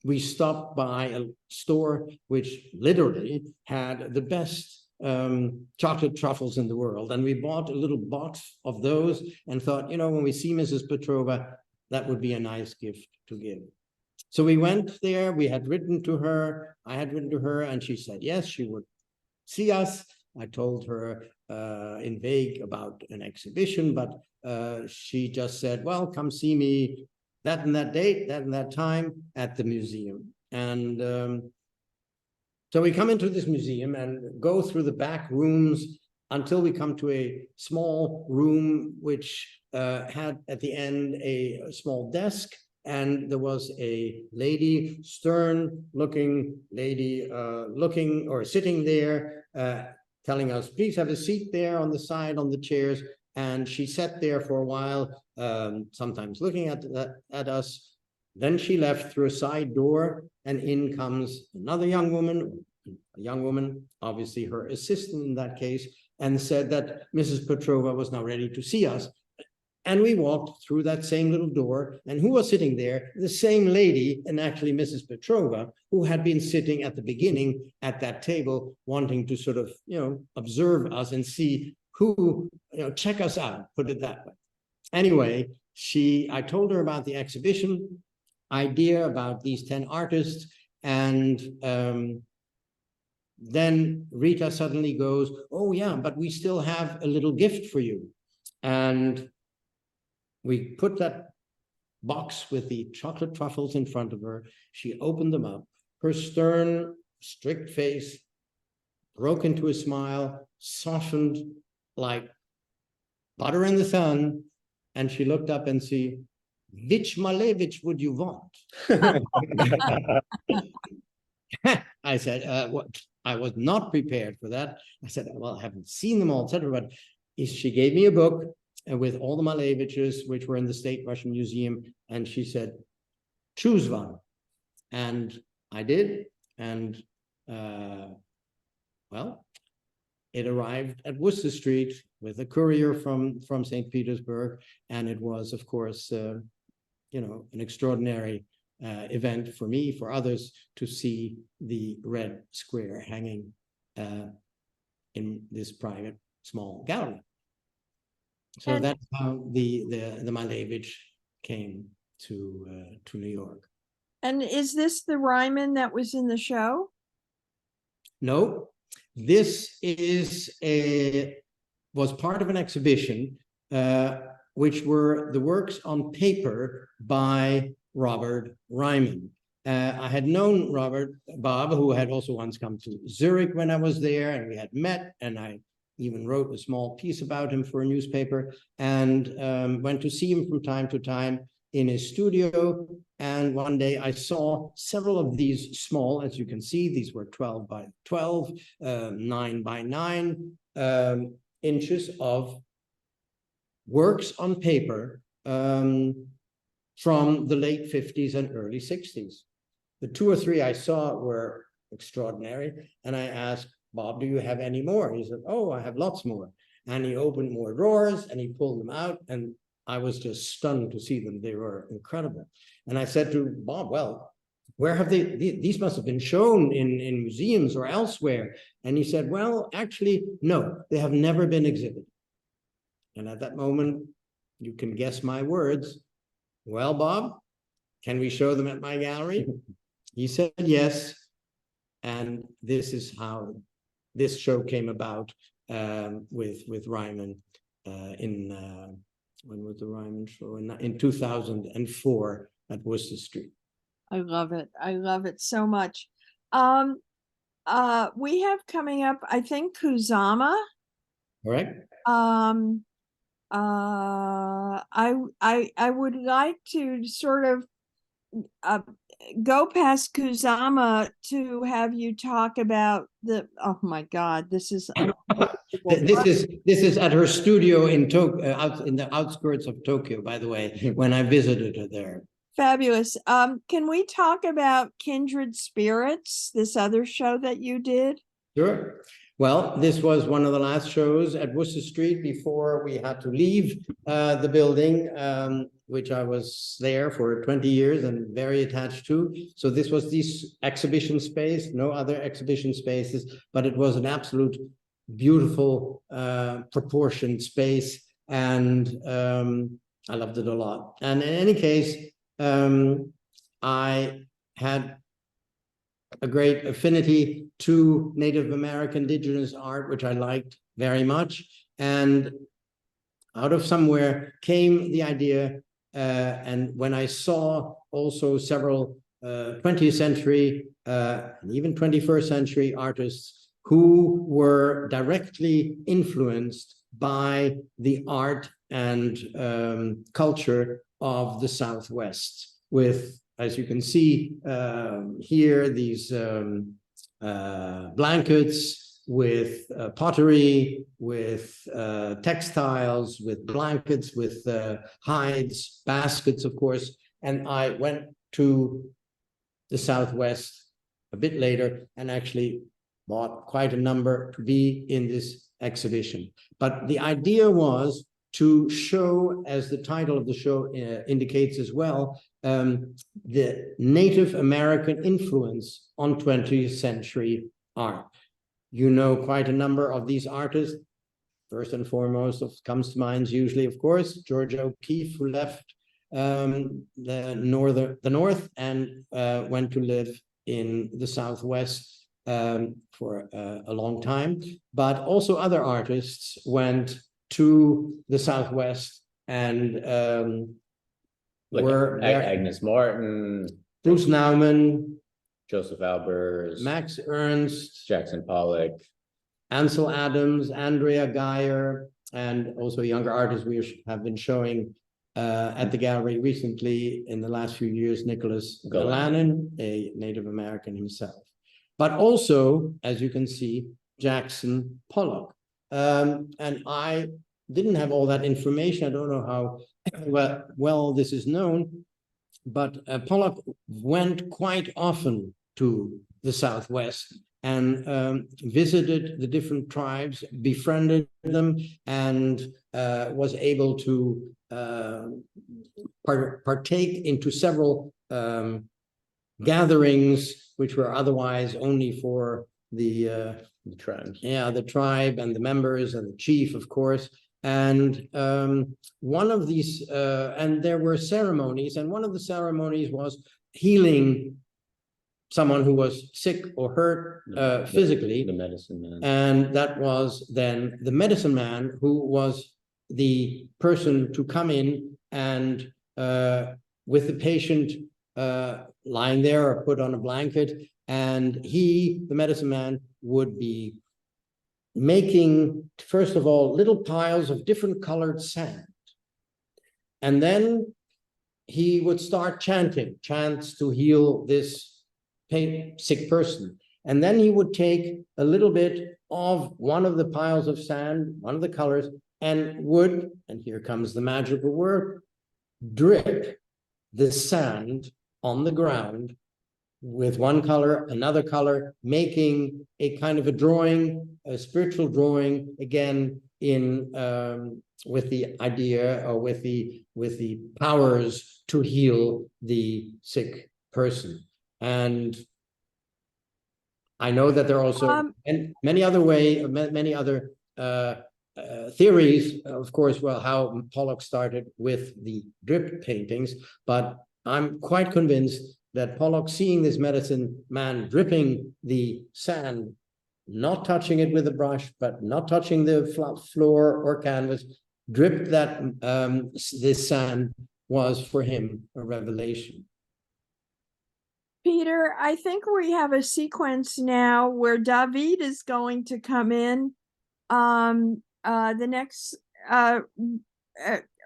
we stopped by a store which literally had the best chocolate truffles in the world. And we bought a little box of those and thought, when we see Mrs. Petrova, that would be a nice gift to give. So we went there, we had written to her, I had written to her, and she said, yes, she would see us. I told her in vague about an exhibition, but she just said, well, come see me that and that date, that and that time at the museum. And so we come into this museum and go through the back rooms until we come to a small room which had at the end a small desk, and there was a lady, stern-looking lady, looking or sitting there, telling us, please have a seat there on the side on the chairs. And she sat there for a while, sometimes looking at us. Then she left through a side door, and in comes another young woman, obviously her assistant in that case, and said that Mrs. Petrova was now ready to see us. And we walked through that same little door, and who was sitting there? The same lady, and actually Mrs. Petrova, who had been sitting at the beginning at that table, wanting to sort of, observe us and see who, check us out, put it that way. Anyway, I told her about the exhibition idea, about these 10 artists, and then Rita suddenly goes, oh yeah, but we still have a little gift for you. And we put that box with the chocolate truffles in front of her. She opened them up. Her stern, strict face broke into a smile, softened like butter in the sun. And she looked up and said, which Malevich would you want? I said, what? I was not prepared for that. I said, well, I haven't seen them all, etc. But she gave me a book with all the Maleviches, which were in the State Russian Museum. And she said, choose one. And I did. And well, it arrived at Worcester Street with a courier from St. Petersburg. And it was, of course, an extraordinary event for me, for others, to see the red square hanging in this private small gallery. So and that's how the Malevich came to New York. And is this the Ryman that was in the show? No, this was part of an exhibition, which were the works on paper by Robert Ryman. I had known Bob, who had also once come to Zurich when I was there, and we had met, and I even wrote a small piece about him for a newspaper, and went to see him from time to time in his studio. And one day I saw several of these small, as you can see, these were 12 by 12, 9 by 9 inches of works on paper from the late 50s and early 60s. The 2 or 3 I saw were extraordinary, and I asked Bob, do you have any more? He said, oh, I have lots more. And he opened more drawers and he pulled them out, and I was just stunned to see them. They were incredible. And I said to Bob, well, where have these must have been shown in museums or elsewhere. And he said, well, actually, no, they have never been exhibited. And at that moment, you can guess my words. Well, Bob, can we show them at my gallery? He said yes. And this is how this show came about with Ryman when was the Ryman show? In 2004 at Worcester Street. I love it. I love it so much. We have coming up, I think, Kusama. Correct? I would like to sort of go past Kusama to have you talk about oh my God, this is this is at her studio in Tokyo, out in the outskirts of Tokyo, by the way, when I visited her there. Fabulous. Can we talk about Kindred Spirits, this other show that you did? Sure. Well, this was one of the last shows at Worcester Street before we had to leave the building, which I was there for 20 years and very attached to. So this was this exhibition space, no other exhibition spaces, but it was an absolute beautiful proportioned space. And I loved it a lot. And in any case, I had a great affinity to Native American indigenous art, which I liked very much. And out of somewhere came the idea. And when I saw also several 20th century and even 21st century artists who were directly influenced by the art and culture of the Southwest, with, as you can see here, these blankets, with pottery, with textiles, with blankets, with hides, baskets, of course. And I went to the Southwest a bit later and actually bought quite a number to be in this exhibition. But the idea was to show, as the title of the show indicates as well, the Native American influence on 20th century art. You know quite a number of these artists. First and foremost, comes to mind usually, of course, George O'Keeffe, who left the North and went to live in the Southwest for a long time. But also other artists went to the Southwest and like were Agnes Martin, Bruce Nauman, Joseph Albers, Max Ernst, Jackson Pollock, Ansel Adams, Andrea Geyer, and also younger artists we have been showing at the gallery recently in the last few years, Nicholas Galanin, a Native American himself. But also, as you can see, Jackson Pollock. And I didn't have all that information. I don't know how well this is known, but Pollock went quite often to the Southwest and visited the different tribes, befriended them, and was able to partake into several gatherings which were otherwise only for the tribes. Yeah, the tribe and the members and the chief, of course. And one of these, and there were ceremonies, and one of the ceremonies was healing someone who was sick or hurt physically. The medicine man. And that was then the medicine man, who was the person to come in and with the patient lying there or put on a blanket, and he, the medicine man, would be making, first of all, little piles of different colored sand. And then he would start chanting, chants to heal this sick person. And then he would take a little bit of one of the piles of sand, one of the colors, and would, and here comes the magical word, drip the sand on the ground with one color, another color, making a kind of a drawing, a spiritual drawing, again, in with the idea or with the powers to heal the sick person. And I know that there are also many other theories, of course, well, how Pollock started with the drip paintings, but I'm quite convinced that Pollock, seeing this medicine man dripping the sand, not touching it with a brush, but not touching the floor or canvas, dripped that this sand, was for him a revelation. Peter, I think we have a sequence now where David is going to come in. The next,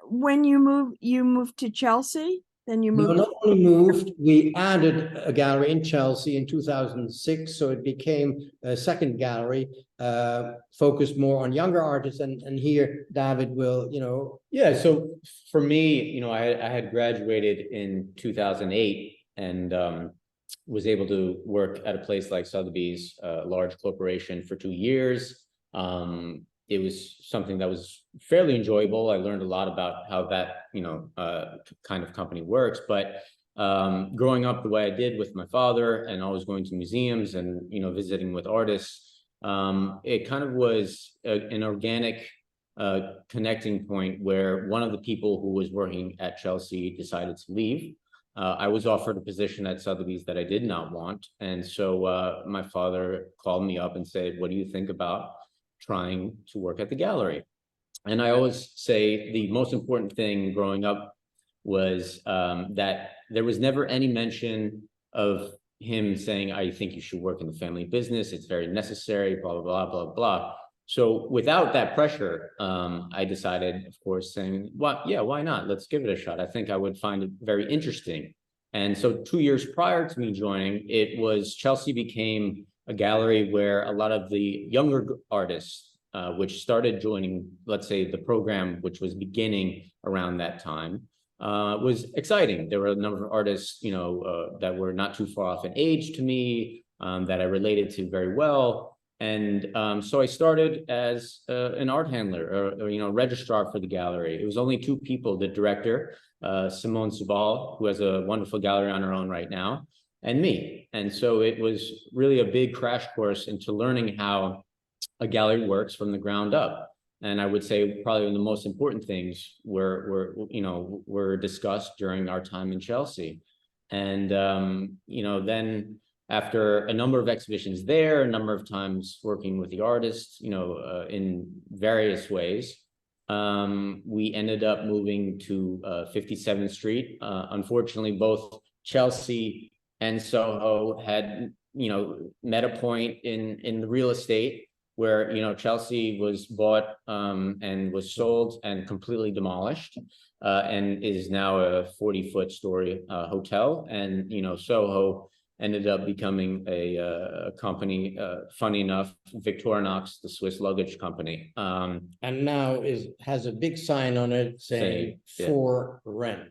when you moved to Chelsea, then you moved. No, not only moved, we added a gallery in Chelsea in 2006, so it became a second gallery, focused more on younger artists, and here David will, Yeah, so for me, I had graduated in 2008 and was able to work at a place like Sotheby's, a large corporation, for 2 years. It was something that was fairly enjoyable. I learned a lot about how that, kind of company works. But growing up the way I did with my father and always going to museums and, visiting with artists, it kind of was an organic connecting point where one of the people who was working at Chelsea decided to leave. I was offered a position at Sotheby's that I did not want. And so my father called me up and said, what do you think about trying to work at the gallery? And I always say the most important thing growing up was that there was never any mention of him saying, I think you should work in the family business. It's very necessary, blah, blah, blah, blah, blah. So without that pressure, I decided, of course, saying, well, yeah, why not? Let's give it a shot. I think I would find it very interesting. And so 2 years prior to me joining, Chelsea became a gallery where a lot of the younger artists, which started joining, let's say, the program, which was beginning around that time, was exciting. There were a number of artists, that were not too far off in age to me, that I related to very well. And so I started as an art handler or registrar for the gallery. It was only 2 people, the director, Simone Sabal, who has a wonderful gallery on her own right now, and me. And so it was really a big crash course into learning how a gallery works from the ground up. And I would say probably the most important things were discussed during our time in Chelsea. And, then after a number of exhibitions there, a number of times working with the artists, in various ways, we ended up moving to 57th Street. Unfortunately, both Chelsea and SoHo had, met a point in the real estate where, Chelsea was bought and was sold and completely demolished and is now a 40-foot story hotel. And, SoHo ended up becoming a company, funny enough, Victorinox, the Swiss luggage company. And now has a big sign on it saying for rent.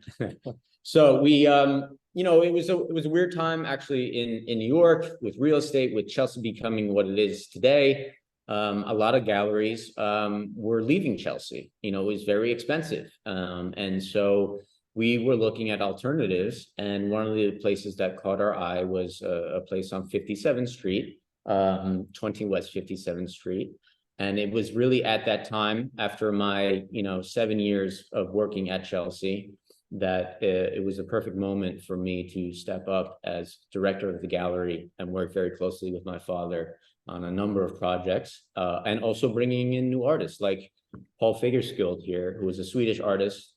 So we, it was a weird time actually in New York with real estate, with Chelsea becoming what it is today. A lot of galleries were leaving Chelsea. It was very expensive. And so we were looking at alternatives. And one of the places that caught our eye was a place on 57th Street, 20 West 57th Street. And it was really at that time, after my, 7 years of working at Chelsea, that it was a perfect moment for me to step up as director of the gallery and work very closely with my father on a number of projects, and also bringing in new artists like Paul Fagerskjöld here, who was a Swedish artist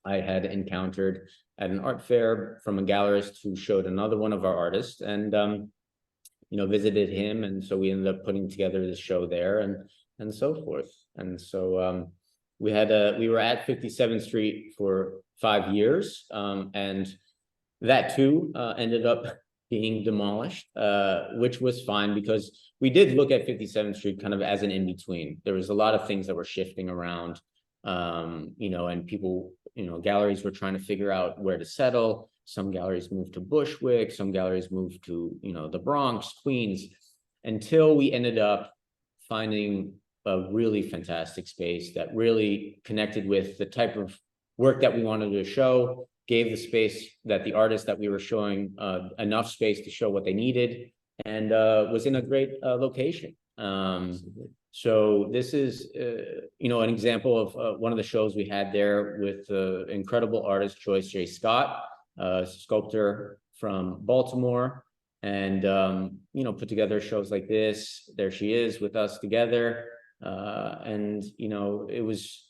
I had encountered at an art fair, from a gallerist who showed another one of our artists, and visited him. And so we ended up putting together this show there and so forth. And so we were at 57th Street for 5 years, and that too ended up being demolished, which was fine because we did look at 57th Street kind of as an in-between. There was a lot of things that were shifting around, and people, galleries were trying to figure out where to settle. Some galleries moved to Bushwick, some galleries moved to, the Bronx, Queens, until we ended up finding a really fantastic space that really connected with the type of work that we wanted to show, gave the space that the artists that we were showing enough space to show what they needed, and was in a great location. So this is, an example of one of the shows we had there with the incredible artist Joyce J. Scott, a sculptor from Baltimore, and, put together shows like this. There she is with us together. And, it was,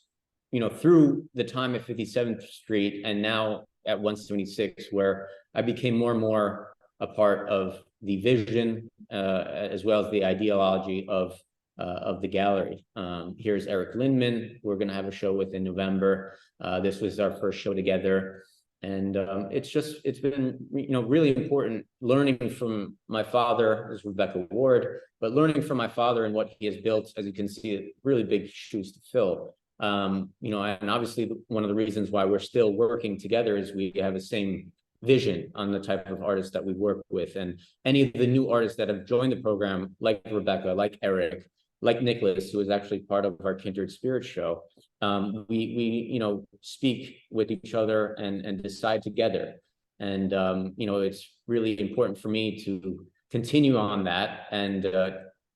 through the time at 57th Street and now at 176, where I became more and more a part of the vision, as well as the ideology of the gallery. Here's Eric Lindman. We're going to have a show with in November. This was our first show together. And it's been, really important learning from my father, as Rebecca Ward, but learning from my father and what he has built, as you can see, really big shoes to fill. And obviously one of the reasons why we're still working together is we have the same vision on the type of artists that we work with. And any of the new artists that have joined the program, like Rebecca, like Eric, like Nicholas, who is actually part of our Kindred Spirit show, we speak with each other and decide together. And it's really important for me to continue on that, and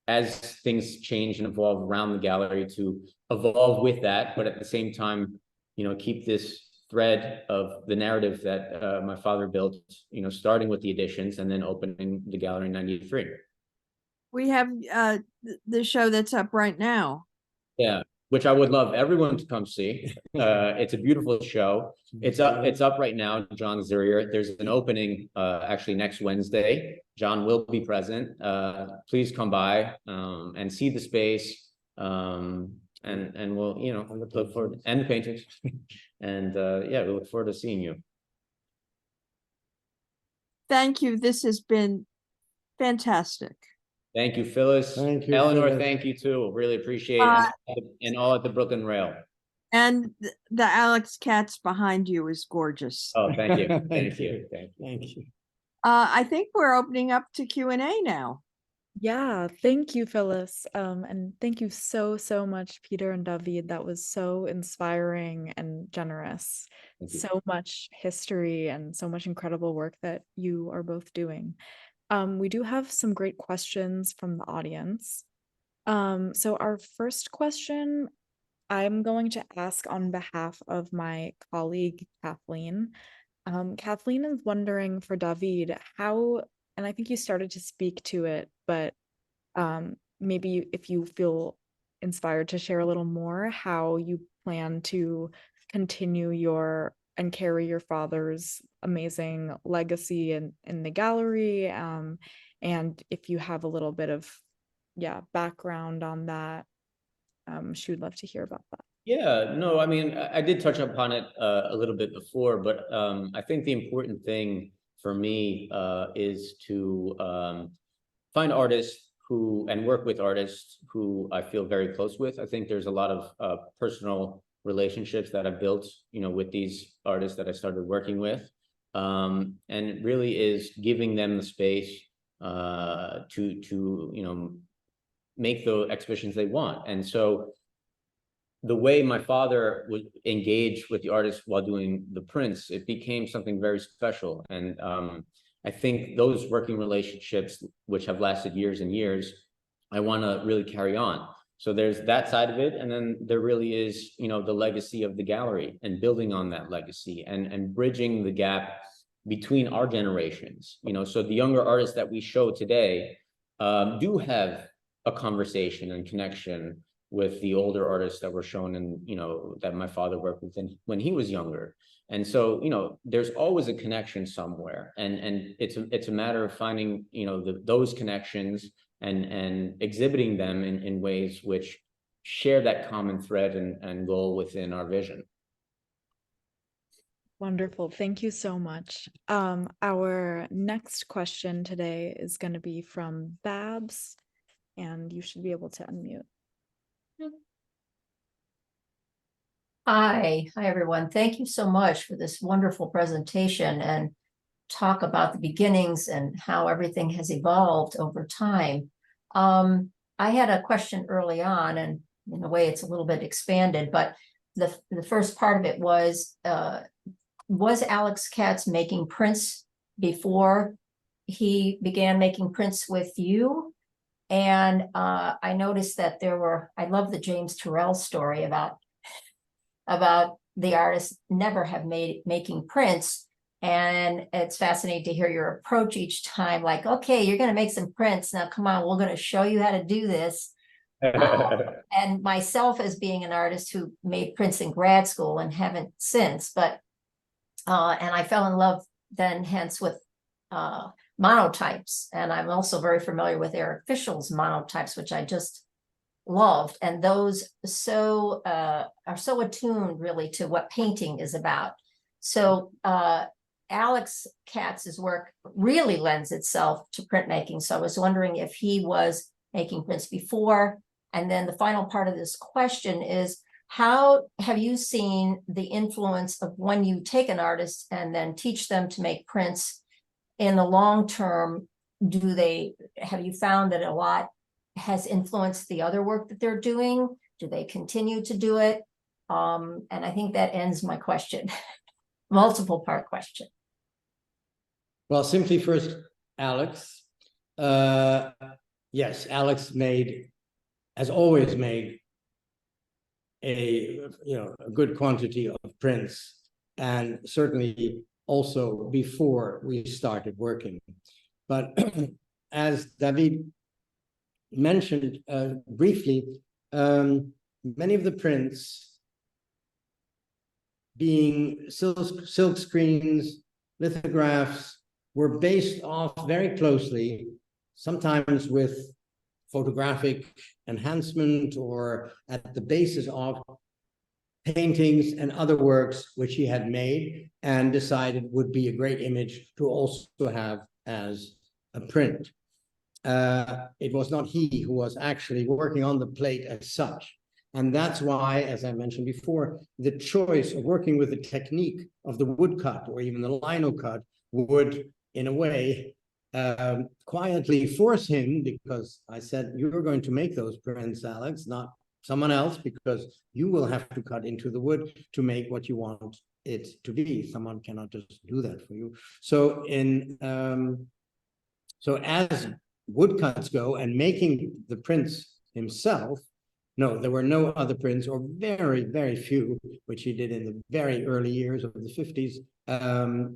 as things change and evolve around the gallery, to evolve with that, but at the same time, keep this thread of the narrative that my father built, starting with the editions and then opening the gallery in '93. We have the show that's up right now. Yeah, which I would love everyone to come see. It's a beautiful show. It's up right now, John Zurier. There's an opening actually next Wednesday. John will be present. Please come by and see the space. And we'll, look forward, and the paintings. And we look forward to seeing you. Thank you. This has been fantastic. Thank you, Phyllis. Thank you, Eleanor, Phyllis. Thank you too. Really appreciate it. And all at the Brooklyn Rail. And the Alex Katz behind you is gorgeous. Oh, thank you. Thank you. I think we're opening up to Q&A now. Yeah, thank you, Phyllis. And thank you so much, Peter and David. That was so inspiring and generous. So much history and so much incredible work that you are both doing. We do have some great questions from the audience. So our first question, I'm going to ask on behalf of my colleague, Kathleen. Kathleen is wondering for David, how, and I think you started to speak to it, but maybe if you feel inspired to share a little more, how you plan to continue and carry your father's amazing legacy in the gallery, and if you have a little bit of background on that, she would love to hear about that. Yeah, no, I mean, I did touch upon it a little bit before, but I think the important thing for me is to find artists and work with artists who I feel very close with. I think there's a lot of personal relationships that I've built, with these artists that I started working with. And it really is giving them the space to make the exhibitions they want. And so the way my father would engage with the artists while doing the prints, it became something very special. And I think those working relationships, which have lasted years and years, I want to really carry on. So there's that side of it. And then there really is, the legacy of the gallery and building on that legacy and bridging the gap between our generations. So the younger artists that we show today do have a conversation and connection with the older artists that were shown and, that my father worked with when he was younger. And so, there's always a connection somewhere, and it's a matter of finding, those connections and exhibiting them in ways which share that common thread and goal within our vision. Wonderful. Thank you so much. Our next question today is going to be from Babs, and you should be able to unmute. Hi everyone. Thank you so much for this wonderful presentation. And talk about the beginnings and how everything has evolved over time. I had a question early on, and in a way it's a little bit expanded, but the first part of it was Alex Katz making prints before he began making prints with you? And I noticed that I love the James Turrell story about the artists never have making prints. And it's fascinating to hear your approach each time, like, okay, you're going to make some prints. Now, come on, we're going to show you how to do this. And myself as being an artist who made prints in grad school and haven't since, but, and I fell in love then hence with monotypes. And I'm also very familiar with Eric Fischl's monotypes, which I just loved. And those are so attuned really to what painting is about. So Alex Katz's work really lends itself to printmaking. So I was wondering if he was making prints before. And then the final part of this question is, how have you seen the influence of when you take an artist and then teach them to make prints in the long term? Have you found that a lot has influenced the other work that they're doing? Do they continue to do it? And I think that ends my question. Multiple part question. Well, simply first, Alex. Yes, Alex has always made a good quantity of prints, and certainly also before we started working. But as David mentioned briefly, many of the prints being silk screens, lithographs, were based off very closely, sometimes with photographic enhancement or at the basis of paintings and other works which he had made and decided would be a great image to also have as a print. It was not he who was actually working on the plate as such. And that's why, as I mentioned before, the choice of working with the technique of the woodcut or even the lino cut would, in a way, quietly force him, because I said, you're going to make those prints, Alex, not someone else, because you will have to cut into the wood to make what you want it to be. Someone cannot just do that for you. So so as woodcuts go and making the prints himself, no, there were no other prints, or very, very few, which he did in the very early years of the 50s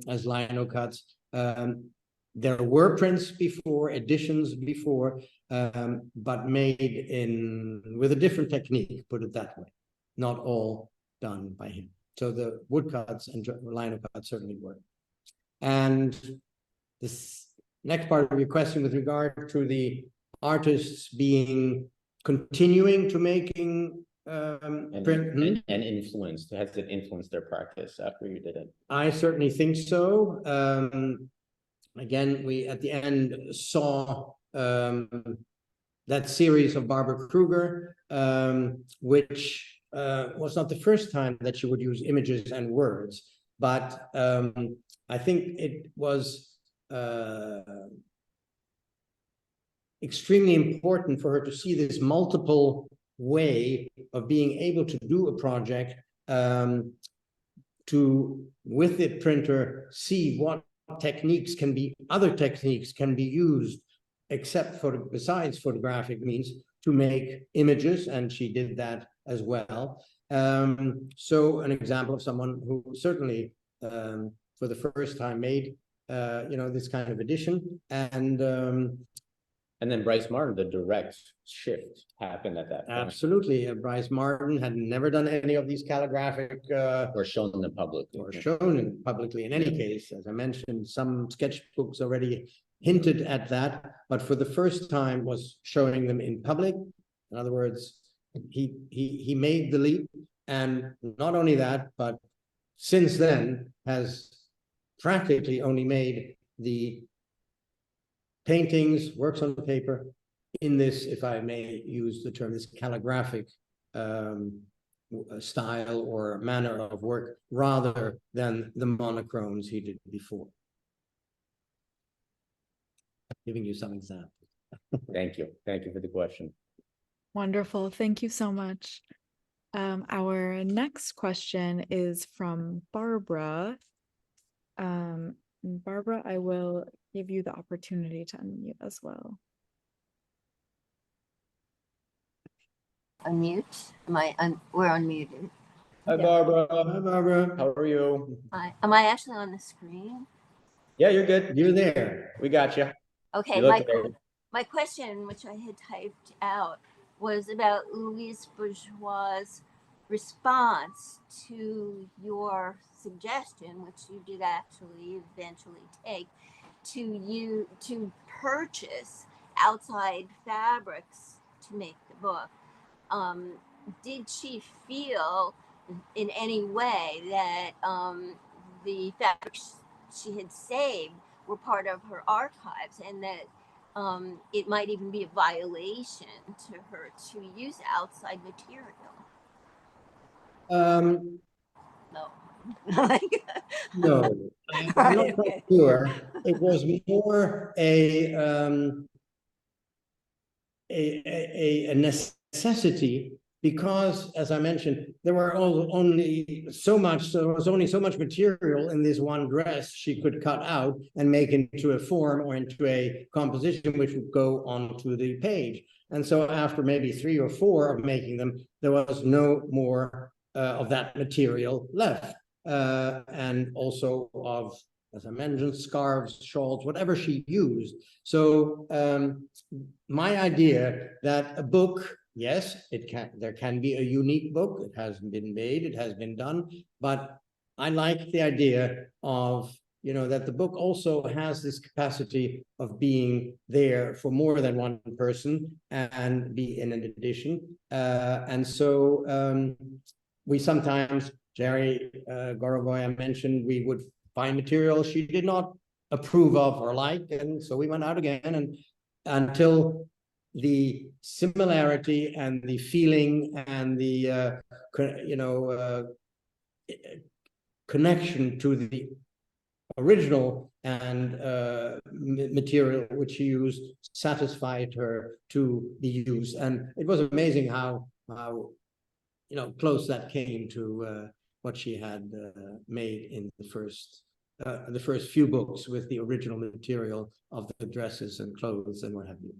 as lino cuts. There were prints before, editions before, but made with a different technique, put it that way. Not all done by him. So the woodcuts and lino cuts certainly were. And this next part of your question with regard to the artists continuing to making print and influenced, has it influenced their practice after you did it? I certainly think so. Again, we at the end saw that series of Barbara Kruger, which was not the first time that she would use images and words, but I think it was extremely important for her to see this multiple way of being able to do a project, to, with the printer, see what other techniques can be used, besides photographic means, to make images, and she did that as well. So an example of someone who certainly, for the first time, made this kind of edition, and then Bryce Martin, the direct shift happened at that point. Absolutely. Bryce Martin had never done any of these calligraphic or shown them publicly. Or shown publicly. In any case, as I mentioned, some sketchbooks already hinted at that, but for the first time was showing them in public. In other words, he made the leap, and not only that, but since then has practically only made the paintings, works on paper, in this, if I may use the term, this calligraphic style or manner of work, rather than the monochromes he did before. giving you some examples. Thank you. Thank you for the question. Wonderful. Thank you so much. Our next question is from Barbara. Barbara, I will give you the opportunity to unmute as well. Unmute. We're unmuted. Hi, Yeah. Barbara. Hi, Barbara. How are you? Hi. Am I actually on the screen? Yeah, you're good. You're there. We got you. Okay. You look great. My question, which I had typed out, was about Louise Bourgeois' response to your suggestion, which you did actually eventually take, to purchase outside fabrics to make the book. Did she feel in any way that the fabrics she had saved were part of her archives, and that it might even be a violation to her to use outside material? No. No, I'm not quite sure. It was more a necessity, because, as I mentioned, there were only so much. There was only so much material in this one dress she could cut out and make into a form or into a composition which would go onto the page. And so, after maybe 3 or 4 of making them, there was no more of that material left, and also of, as I mentioned, scarves, shawls, whatever she used. So my idea that a book, yes, there can be a unique book. It has been made, it has been done, but I like the idea of, that the book also has this capacity of being there for more than one person and be in an edition. And so we sometimes, Jerry Gorovoy mentioned, we would find material she did not approve of or like, and so we went out again, and until the similarity and the feeling and the connection to the original and material which she used satisfied her to the use. And it was amazing how close that came to what she had made in the first few books with the original material of the dresses and clothes and what have you.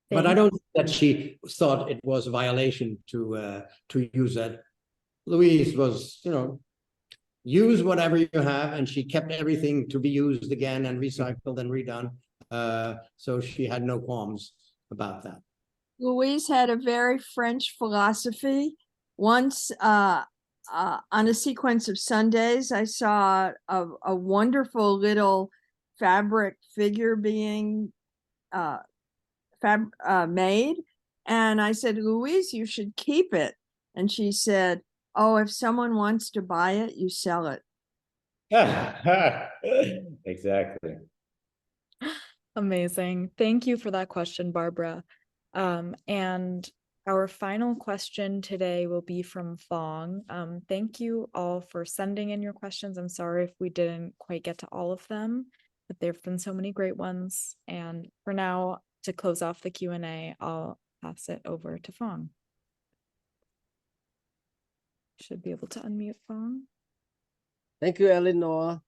But I don't think that she thought it was a violation to use that. Louise was, use whatever you have, and she kept everything to be used again and recycled and redone. So she had no qualms about that. Louise had a very French philosophy. Once on a sequence of Sundays, I saw a wonderful little fabric figure being made. And I said, Louise, you should keep it. And she said, oh, if someone wants to buy it, you sell it. Exactly. Amazing. Thank you for that question, Barbara. And our final question today will be from Fong. Thank you all for sending in your questions. I'm sorry if we didn't quite get to all of them, but there have been so many great ones. And for now, to close off the Q&A, I'll pass it over to Fong. Should be able to unmute Fong. Thank you, Eleanor.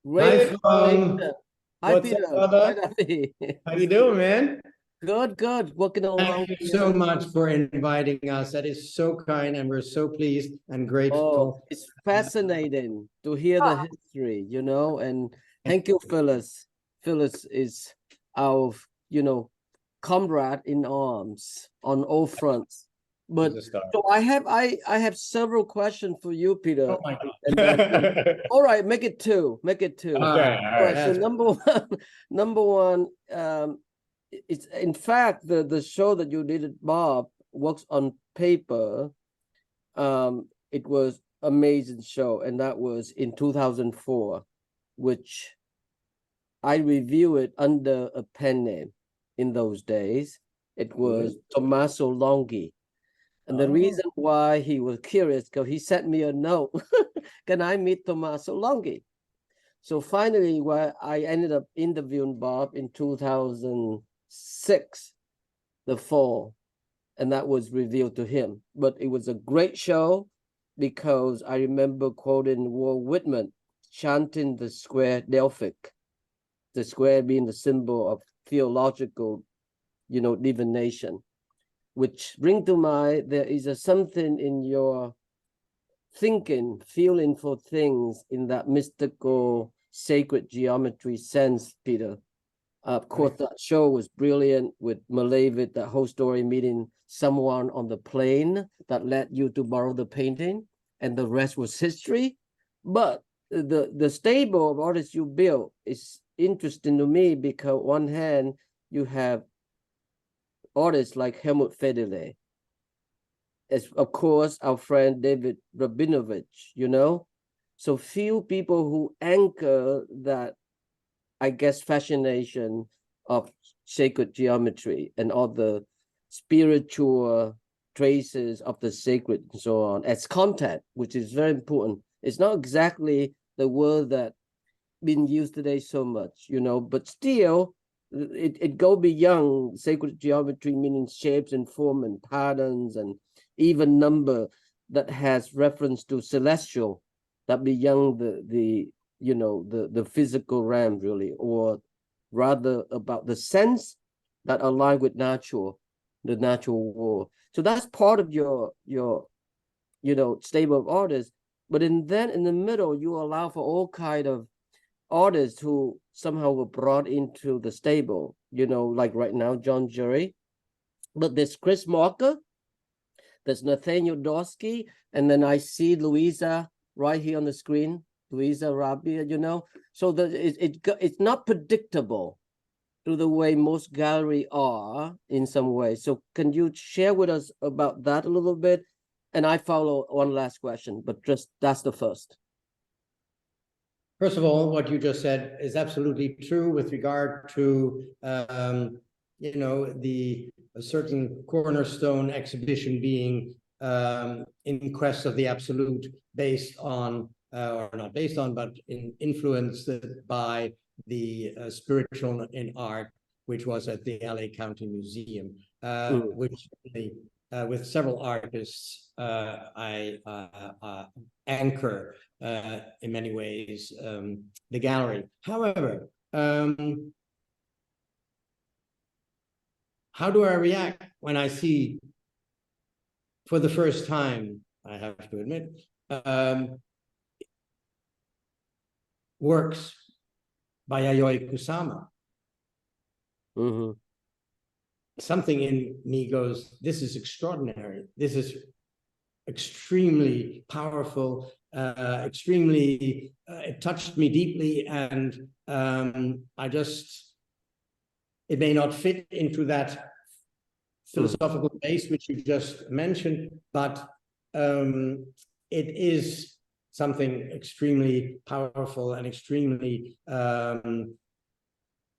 Hi, Fong. Hi, What's Peter. up, brother? Hi, Daphne. How you doing, man? Good. Working along. Thank you so much for inviting us. That is so kind, and we're so pleased and grateful. Oh, it's fascinating to hear the history, and thank you, Phyllis. Phyllis is our, comrade in arms on all fronts. But so I have several questions for you, Peter. Oh my God. All right, make it 2. Make it 2. Okay, All right. So number one, it's in fact the show that you did at Bob Works on Paper. It was amazing show, and that was in 2004, which I reviewed it under a pen name in those days. It was Tommaso Longhi. And the reason why he was curious, because he sent me a note, can I meet Tommaso Longhi? So finally, I ended up interviewing Bob in 2006, the fall, and that was revealed to him. But it was a great show because I remember quoting Walt Whitman chanting the square Delphic, the square being the symbol of theological, divination, which bring to mind there is something in your thinking, feeling for things in that mystical, sacred geometry sense, Peter. Of course, that show was brilliant with Malevich, that whole story meeting someone on the plane that led you to borrow the painting, and the rest was history. But the stable of artists you built is interesting to me because on one hand, you have artists like Helmut Federle, as of course our friend David Rabinovich, so few people who anchor that, I guess, fascination of sacred geometry and all the spiritual traces of the sacred and so on as content, which is very important. It's not exactly the word that been used today so much, but still it go beyond sacred geometry, meaning shapes and form and patterns and even number that has reference to celestial, that beyond the physical realm, really, or rather about the sense that align with the natural world. So that's part of your stable of artists. But then in the middle, you allow for all kind of artists who somehow were brought into the stable, like right now, John Jury. But there's Chris Marker, there's Nathaniel Dorsky, and then I see Louisa right here on the screen, Louisa Rabia, So it's not predictable to the way most gallery are in some way. So can you share with us about that a little bit? And I follow one last question, but just that's the first. First of all, what you just said is absolutely true with regard to, a certain cornerstone exhibition being in quest of the absolute, based on, or not based on, but influenced by the spiritual in art, which was at the LA County Museum, which with several artists I anchor in many ways the gallery. However, how do I react when I see, for the first time, I have to admit, works by Yayoi Kusama? Mm-hmm. Something in me goes, this is extraordinary. This is extremely powerful, it touched me deeply, and it may not fit into that philosophical base which you just mentioned, but it is something extremely powerful and extremely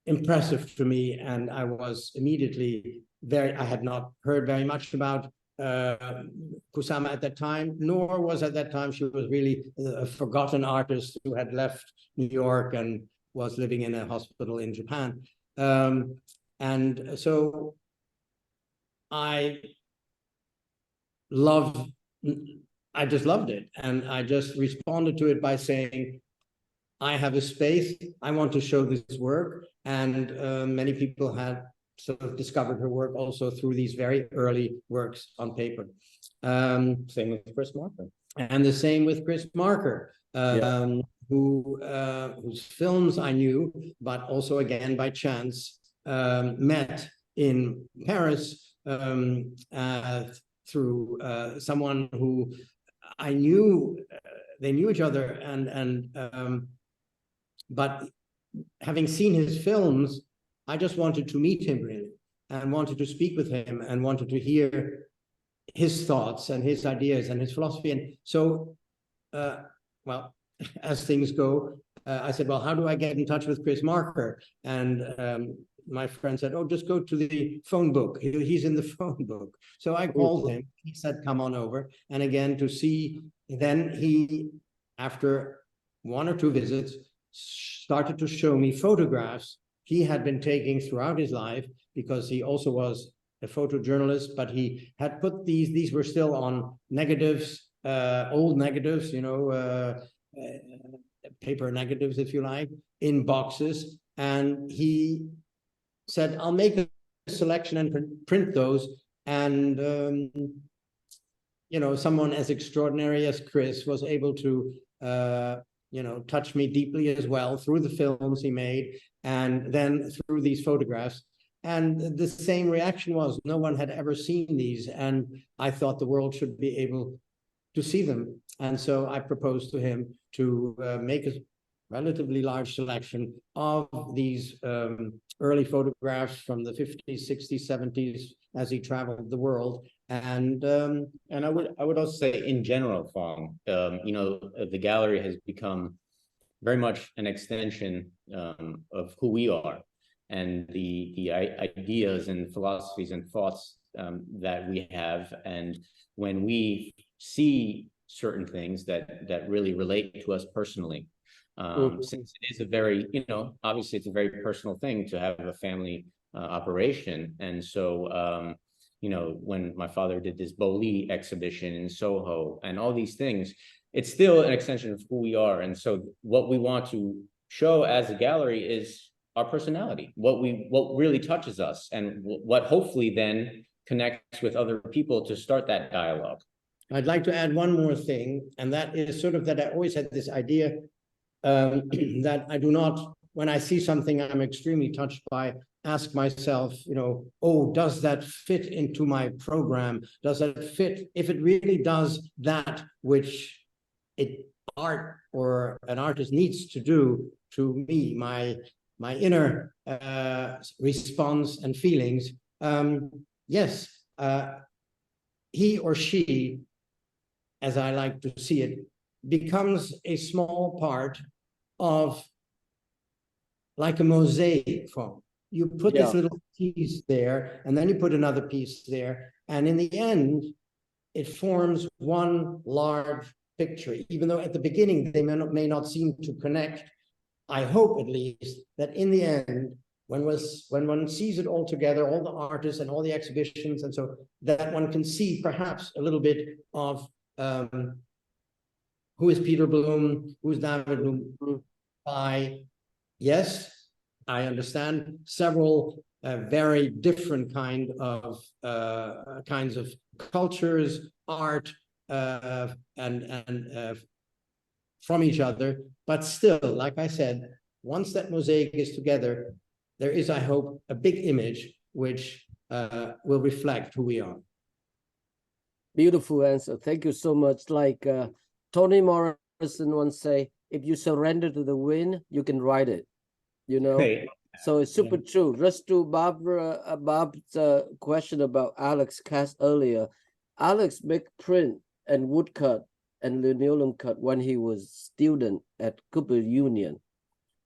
impressive to me, and I was immediately I had not heard very much about Kusama at that time, nor was at that time she was really a forgotten artist who had left New York and was living in a hospital in Japan. And so I just loved it, and I just responded to it by saying, I have a space, I want to show this work, and many people had sort of discovered her work also through these very early works on paper. Same with Chris Marker. And the same with Chris Marker, whose films I knew, but also again by chance, met in Paris through someone who I knew, they knew each other, but having seen his films, I just wanted to meet him, really, and wanted to speak with him and wanted to hear his thoughts and his ideas and his philosophy. And so, well, as things go, I said, well, how do I get in touch with Chris Marker? And my friend said, oh, just go to the phone book. He's in the phone book. So I called him. He said, come on over. And again, to see, then he, after one or two visits, started to show me photographs he had been taking throughout his life, because he also was a photojournalist, but he had put these were still on negatives, old negatives, paper negatives, if you like, in boxes. And he said, I'll make a selection and print those. And, someone as extraordinary as Chris was able to, touch me deeply as well through the films he made, and then through these photographs. And the same reaction was, no one had ever seen these, and I thought the world should be able to see them. And so I proposed to him to make a relatively large selection of these early photographs from the 50s, 60s, 70s, as he traveled the world. And I would also say, in general, Fong, the gallery has become very much an extension of who we are, and the ideas and philosophies and thoughts that we have. And when we see certain things that really relate to us personally, since it is a very, obviously it's a very personal thing to have a family operation. And so, when my father did this Boli exhibition in Soho and all these things, it's still an extension of who we are. And so what we want to show as a gallery is our personality, what really touches us, and what hopefully then connects with other people to start that dialogue. I'd like to add one more thing, and that is sort of that I always had this idea that I do not, when I see something I'm extremely touched by, ask myself, does that fit into my program? Does that fit? If it really does that which art or an artist needs to do to me, my inner response and feelings, yes, he or she, as I like to see it, becomes a small part of, like a mosaic form. You put this little piece there, and then you put another piece there, and in the end, it forms one large picture. Even though at the beginning they may not seem to connect, I hope at least that in the end, when one sees it all together, all the artists and all the exhibitions, and so that one can see perhaps a little bit of who is Peter Blum, who is David Blum, by, yes, I understand, several very different kinds of cultures, art, and from each other. But still, like I said, once that mosaic is together, there is, I hope, a big image which will reflect who we are. Beautiful answer. Thank you so much. Like Toni Morrison once say, if you surrender to the wind, you can ride it. Hey. So it's super true. Just to Bob's question about Alex cast earlier. Alex make print and woodcut and linoleum cut when he was student at Cooper Union.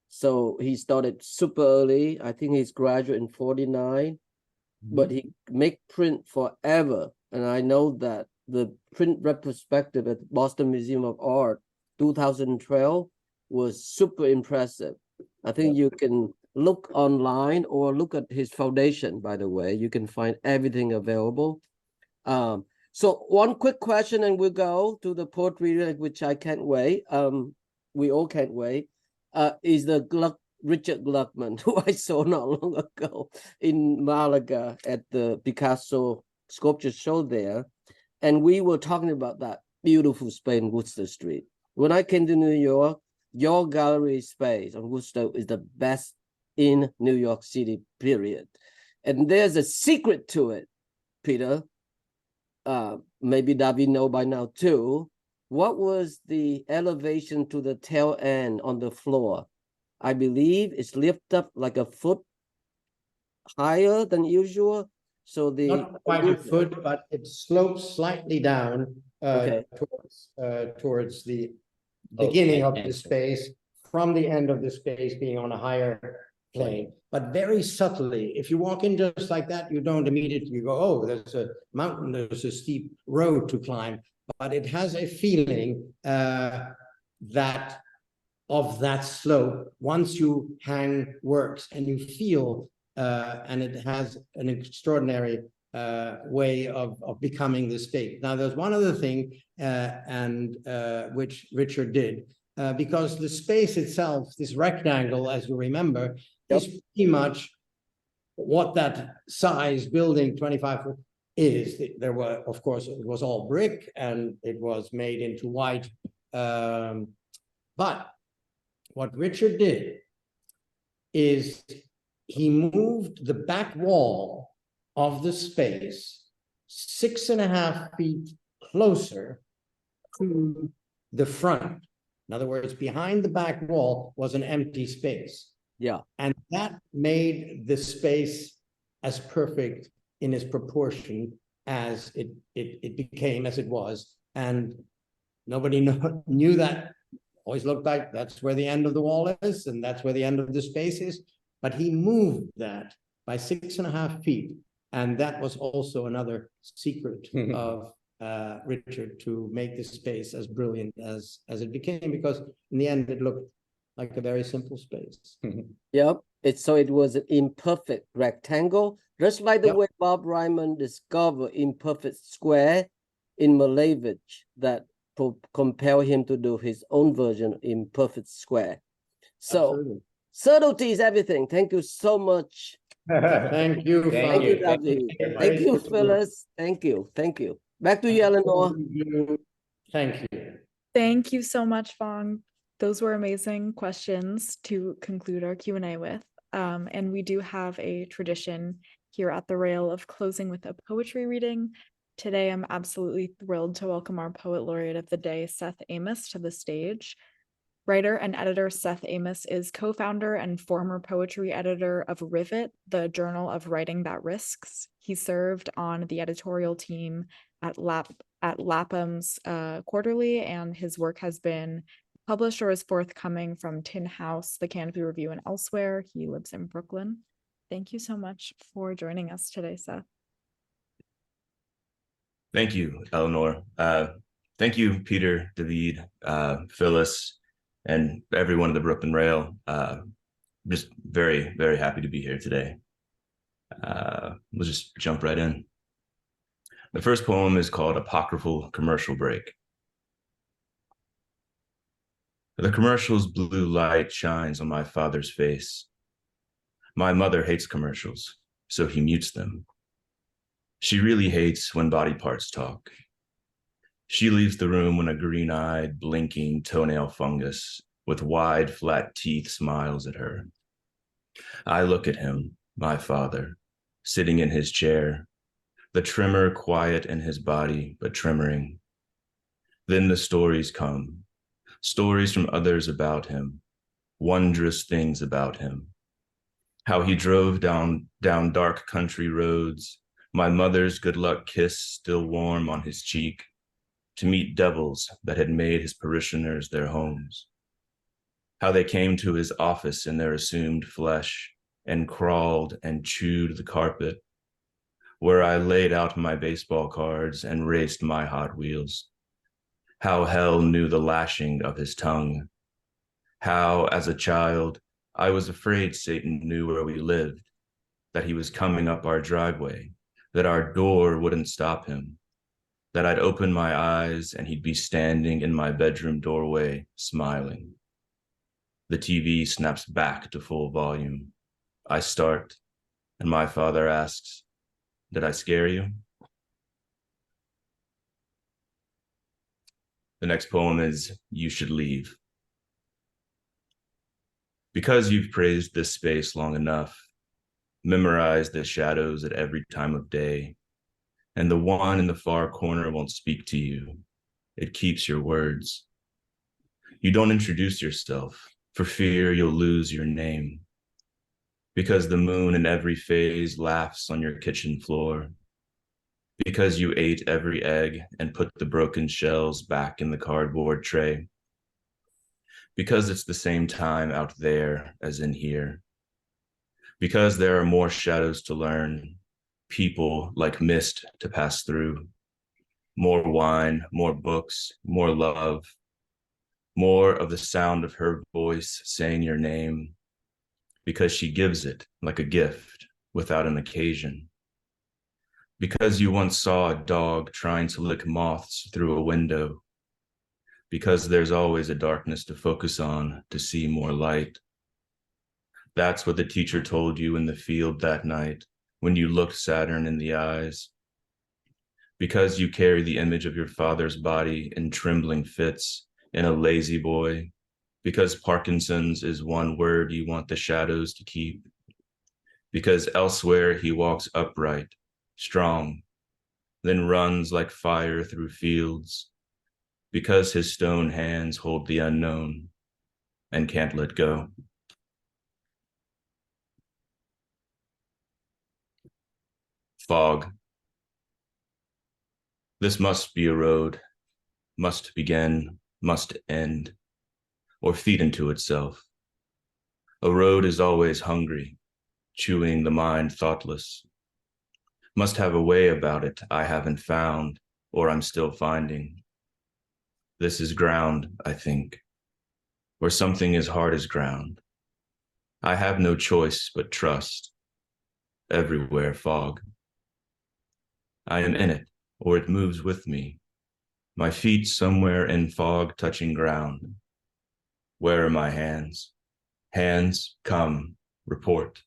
So he started super early. I think he's graduate in 49, but he make print forever. And I know that the print retrospective at Boston Museum of Art 2012 was super impressive. I think you can look online or look at his foundation, by the way. You can find everything available. So one quick question and we'll go to the poetry, which I can't wait. We all can't wait. Is the Richard Gluckman, who I saw not long ago in Malaga at the Picasso sculpture show there. And we were talking about that beautiful space in Wooster Street. When I came to New York, your gallery space on Wooster is the best in New York City, period. And there's a secret to it, Peter. Maybe David know by now too. What was the elevation to the tail end on the floor? I believe it's lifted up like a foot higher than usual. So the not quite a foot, but it slopes slightly down towards the beginning of the space, from the end of the space being on a higher plane, but very subtly. If you walk in just like that, you don't immediately go, oh, there's a mountain, there's a steep road to climb, but it has a feeling that of that slope once you hang works, and you feel, and it has an extraordinary way of becoming the space. Now, there's one other thing, which Richard did, because the space itself, this rectangle, as you remember, is pretty much what that size building, 25 foot, is. There were, of course, it was all brick and it was made into white. But what Richard did is he moved the back wall of the space 6.5 feet closer to the front. In other words, behind the back wall was an empty space. Yeah. And that made the space as perfect in its proportion as it became, as it was. And nobody knew that. Always looked like that's where the end of the wall is, and that's where the end of the space is. But he moved that by 6.5 feet. And that was also another secret of Richard, to make this space as brilliant as it became, because in the end, it looked like a very simple space. Yep. It was an imperfect rectangle, just like the way Bob Ryman discovered imperfect square in Malevich, that compel him to do his own version of imperfect square. So absolutely. Subtlety is everything. Thank you so much. Thank you. Thank you, David. Thank you, Phyllis. Thank you. Thank you. Back to you, Eleanor. Thank you. Thank you so much, Fong. Those were amazing questions to conclude our Q&A with. And we do have a tradition here at the Rail of closing with a poetry reading. Today, I'm absolutely thrilled to welcome our Poet Laureate of the day, Seth Amos, to the stage. Writer and editor Seth Amos is co-founder and former poetry editor of Rivet, the journal of writing that risks. He served on the editorial team at Lapham's Quarterly, and his work has been published or is forthcoming from Tin House, The Canopy Review, and elsewhere. He lives in Brooklyn. Thank you so much for joining us today, Seth. Thank you, Eleanor. Thank you, Peter, David, Phyllis, and everyone at the Brooklyn Rail. Just very, very happy to be here today. We'll just jump right in. The first poem is called Apocryphal Commercial Break. The commercial's blue light shines on my father's face. My mother hates commercials, so he mutes them. She really hates when body parts talk. She leaves the room when a green-eyed, blinking toenail fungus with wide, flat teeth smiles at her. I look at him, my father, sitting in his chair, the trimmer quiet in his body, but tremoring. Then the stories come, stories from others about him, wondrous things about him. How he drove down dark country roads, my mother's good luck kiss still warm on his cheek, to meet devils that had made his parishioners their homes. How they came to his office in their assumed flesh and crawled and chewed the carpet, where I laid out my baseball cards and raced my Hot Wheels. How hell knew the lashing of his tongue. How, as a child, I was afraid Satan knew where we lived, that he was coming up our driveway, that our door wouldn't stop him, that I'd open my eyes and he'd be standing in my bedroom doorway, smiling. The TV snaps back to full volume. I start, and my father asks, "Did I scare you?" The next poem is You Should Leave. Because you've praised this space long enough, memorize the shadows at every time of day, and the one in the far corner won't speak to you. It keeps your words. You don't introduce yourself for fear you'll lose your name, because the moon in every phase laughs on your kitchen floor, because you ate every egg and put the broken shells back in the cardboard tray, because it's the same time out there as in here, because there are more shadows to learn, people like mist to pass through, more wine, more books, more love, more of the sound of her voice saying your name, because she gives it like a gift without an occasion. Because you once saw a dog trying to lick moths through a window. Because there's always a darkness to focus on to see more light. That's what the teacher told you in the field that night when you looked Saturn in the eyes. Because you carry the image of your father's body in trembling fits in a lazy boy. Because Parkinson's is one word you want the shadows to keep. Because elsewhere he walks upright, strong, then runs like fire through fields. Because his stone hands hold the unknown and can't let go. Fog. This must be a road, must begin, must end, or feed into itself. A road is always hungry, chewing the mind thoughtless. Must have a way about it I haven't found, or I'm still finding. This is ground, I think, or something as hard as ground. I have no choice but trust. Everywhere fog. I am in it, or it moves with me. My feet somewhere in fog touching ground. Where are my hands? Hands, come, report.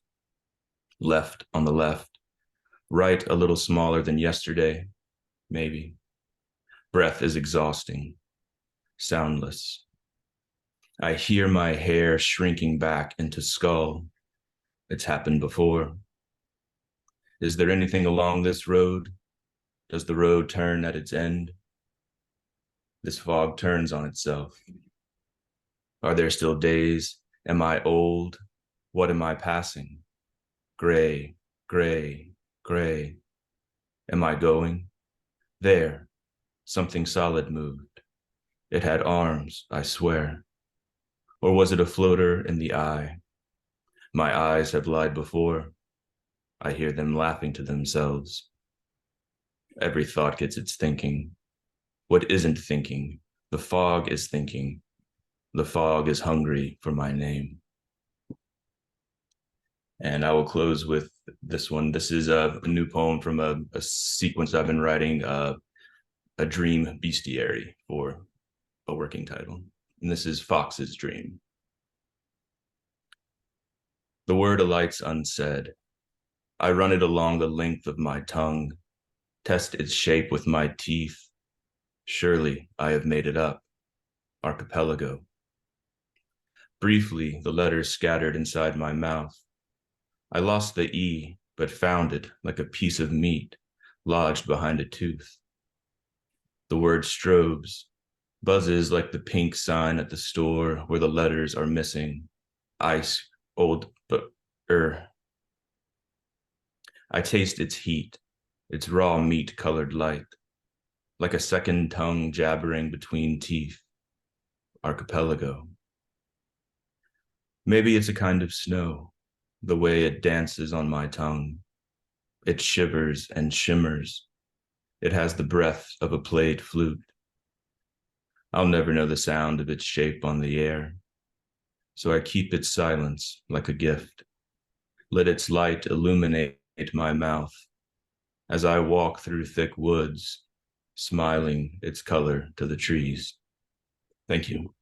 Left on the left. Right a little smaller than yesterday, maybe. Breath is exhausting. Soundless. I hear my hair shrinking back into skull. It's happened before. Is there anything along this road? Does the road turn at its end? This fog turns on itself. Are there still days? Am I old? What am I passing? Gray, gray, gray. Am I going? There, something solid moved. It had arms, I swear. Or was it a floater in the eye? My eyes have lied before. I hear them laughing to themselves. Every thought gets its thinking. What isn't thinking? The fog is thinking. The fog is hungry for my name. And I will close with this one. This is a new poem from a sequence I've been writing, a dream bestiary for a working title. And this is Fox's Dream. The word alights unsaid. I run it along the length of my tongue, test its shape with my teeth. Surely I have made it up. Archipelago. Briefly, the letters scattered inside my mouth. I lost the E, but found it like a piece of meat lodged behind a tooth. The word strobes, buzzes like the pink sign at the store where the letters are missing. Ice, old, but I taste its heat, its raw meat colored light, like a second tongue jabbering between teeth. Archipelago. Maybe it's a kind of snow, the way it dances on my tongue. It shivers and shimmers. It has the breath of a played flute. I'll never know the sound of its shape on the air, so I keep its silence like a gift. Let its light illuminate my mouth as I walk through thick woods, smiling its color to the trees. Thank you.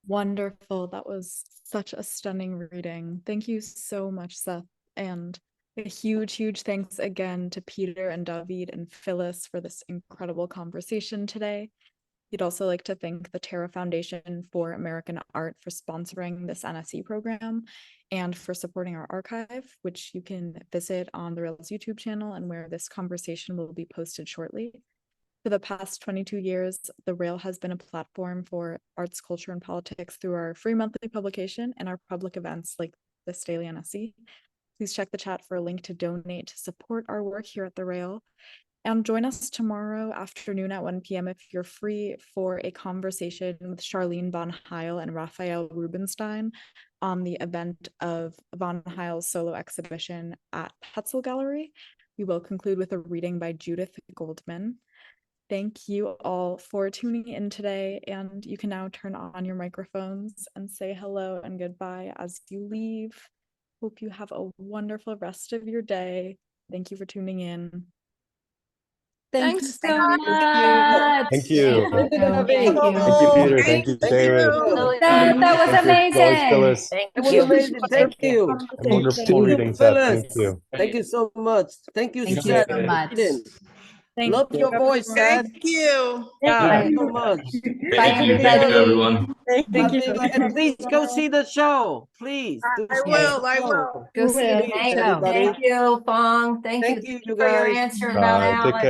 Wonderful. That was such a stunning reading. Thank you so much, Seth. And a huge, huge thanks again to Peter and David and Phyllis for this incredible conversation today. We'd also like to thank the Terra Foundation for American Art for sponsoring this NSE program and for supporting our archive, which you can visit on the Rail's YouTube channel and where this conversation will be posted shortly. For the past 22 years, the Rail has been a platform for arts, culture, and politics through our free monthly publication and our public events like this daily NSE. Please check the chat for a link to donate to support our work here at the Rail. And join us tomorrow afternoon at 1 p.m. if you're free for a conversation with Charlene von Heil and Raphael Rubenstein on the event of von Heil's solo exhibition at Petzel Gallery. We will conclude with a reading by Judith Goldman. Thank you all for tuning in today, and you can now turn on your microphones and say hello and goodbye as you leave. Hope you have a wonderful rest of your day. Thank you for tuning in. Thanks so Thank much. Thank you. Thank you. Thank Thank you. Thank you, Peter. Thank you, David. Louis. Thank That was you, as always, amazing. Phyllis. It was amazing. Thank you. And wonderful reading, Seth. Thank you. Thank you so much. Thank you, Thank you Seth. so much. Thank Love you, your voice, everyone. Seth. you. Yeah. Thank you so much. Bye, everybody. everyone. Thank you. And please go see the show. Please. Do see the I show. will. Go see it. Please, Thank everybody. you, Fong. Thank Thank you you, for your guys. answer about Take Alex. care.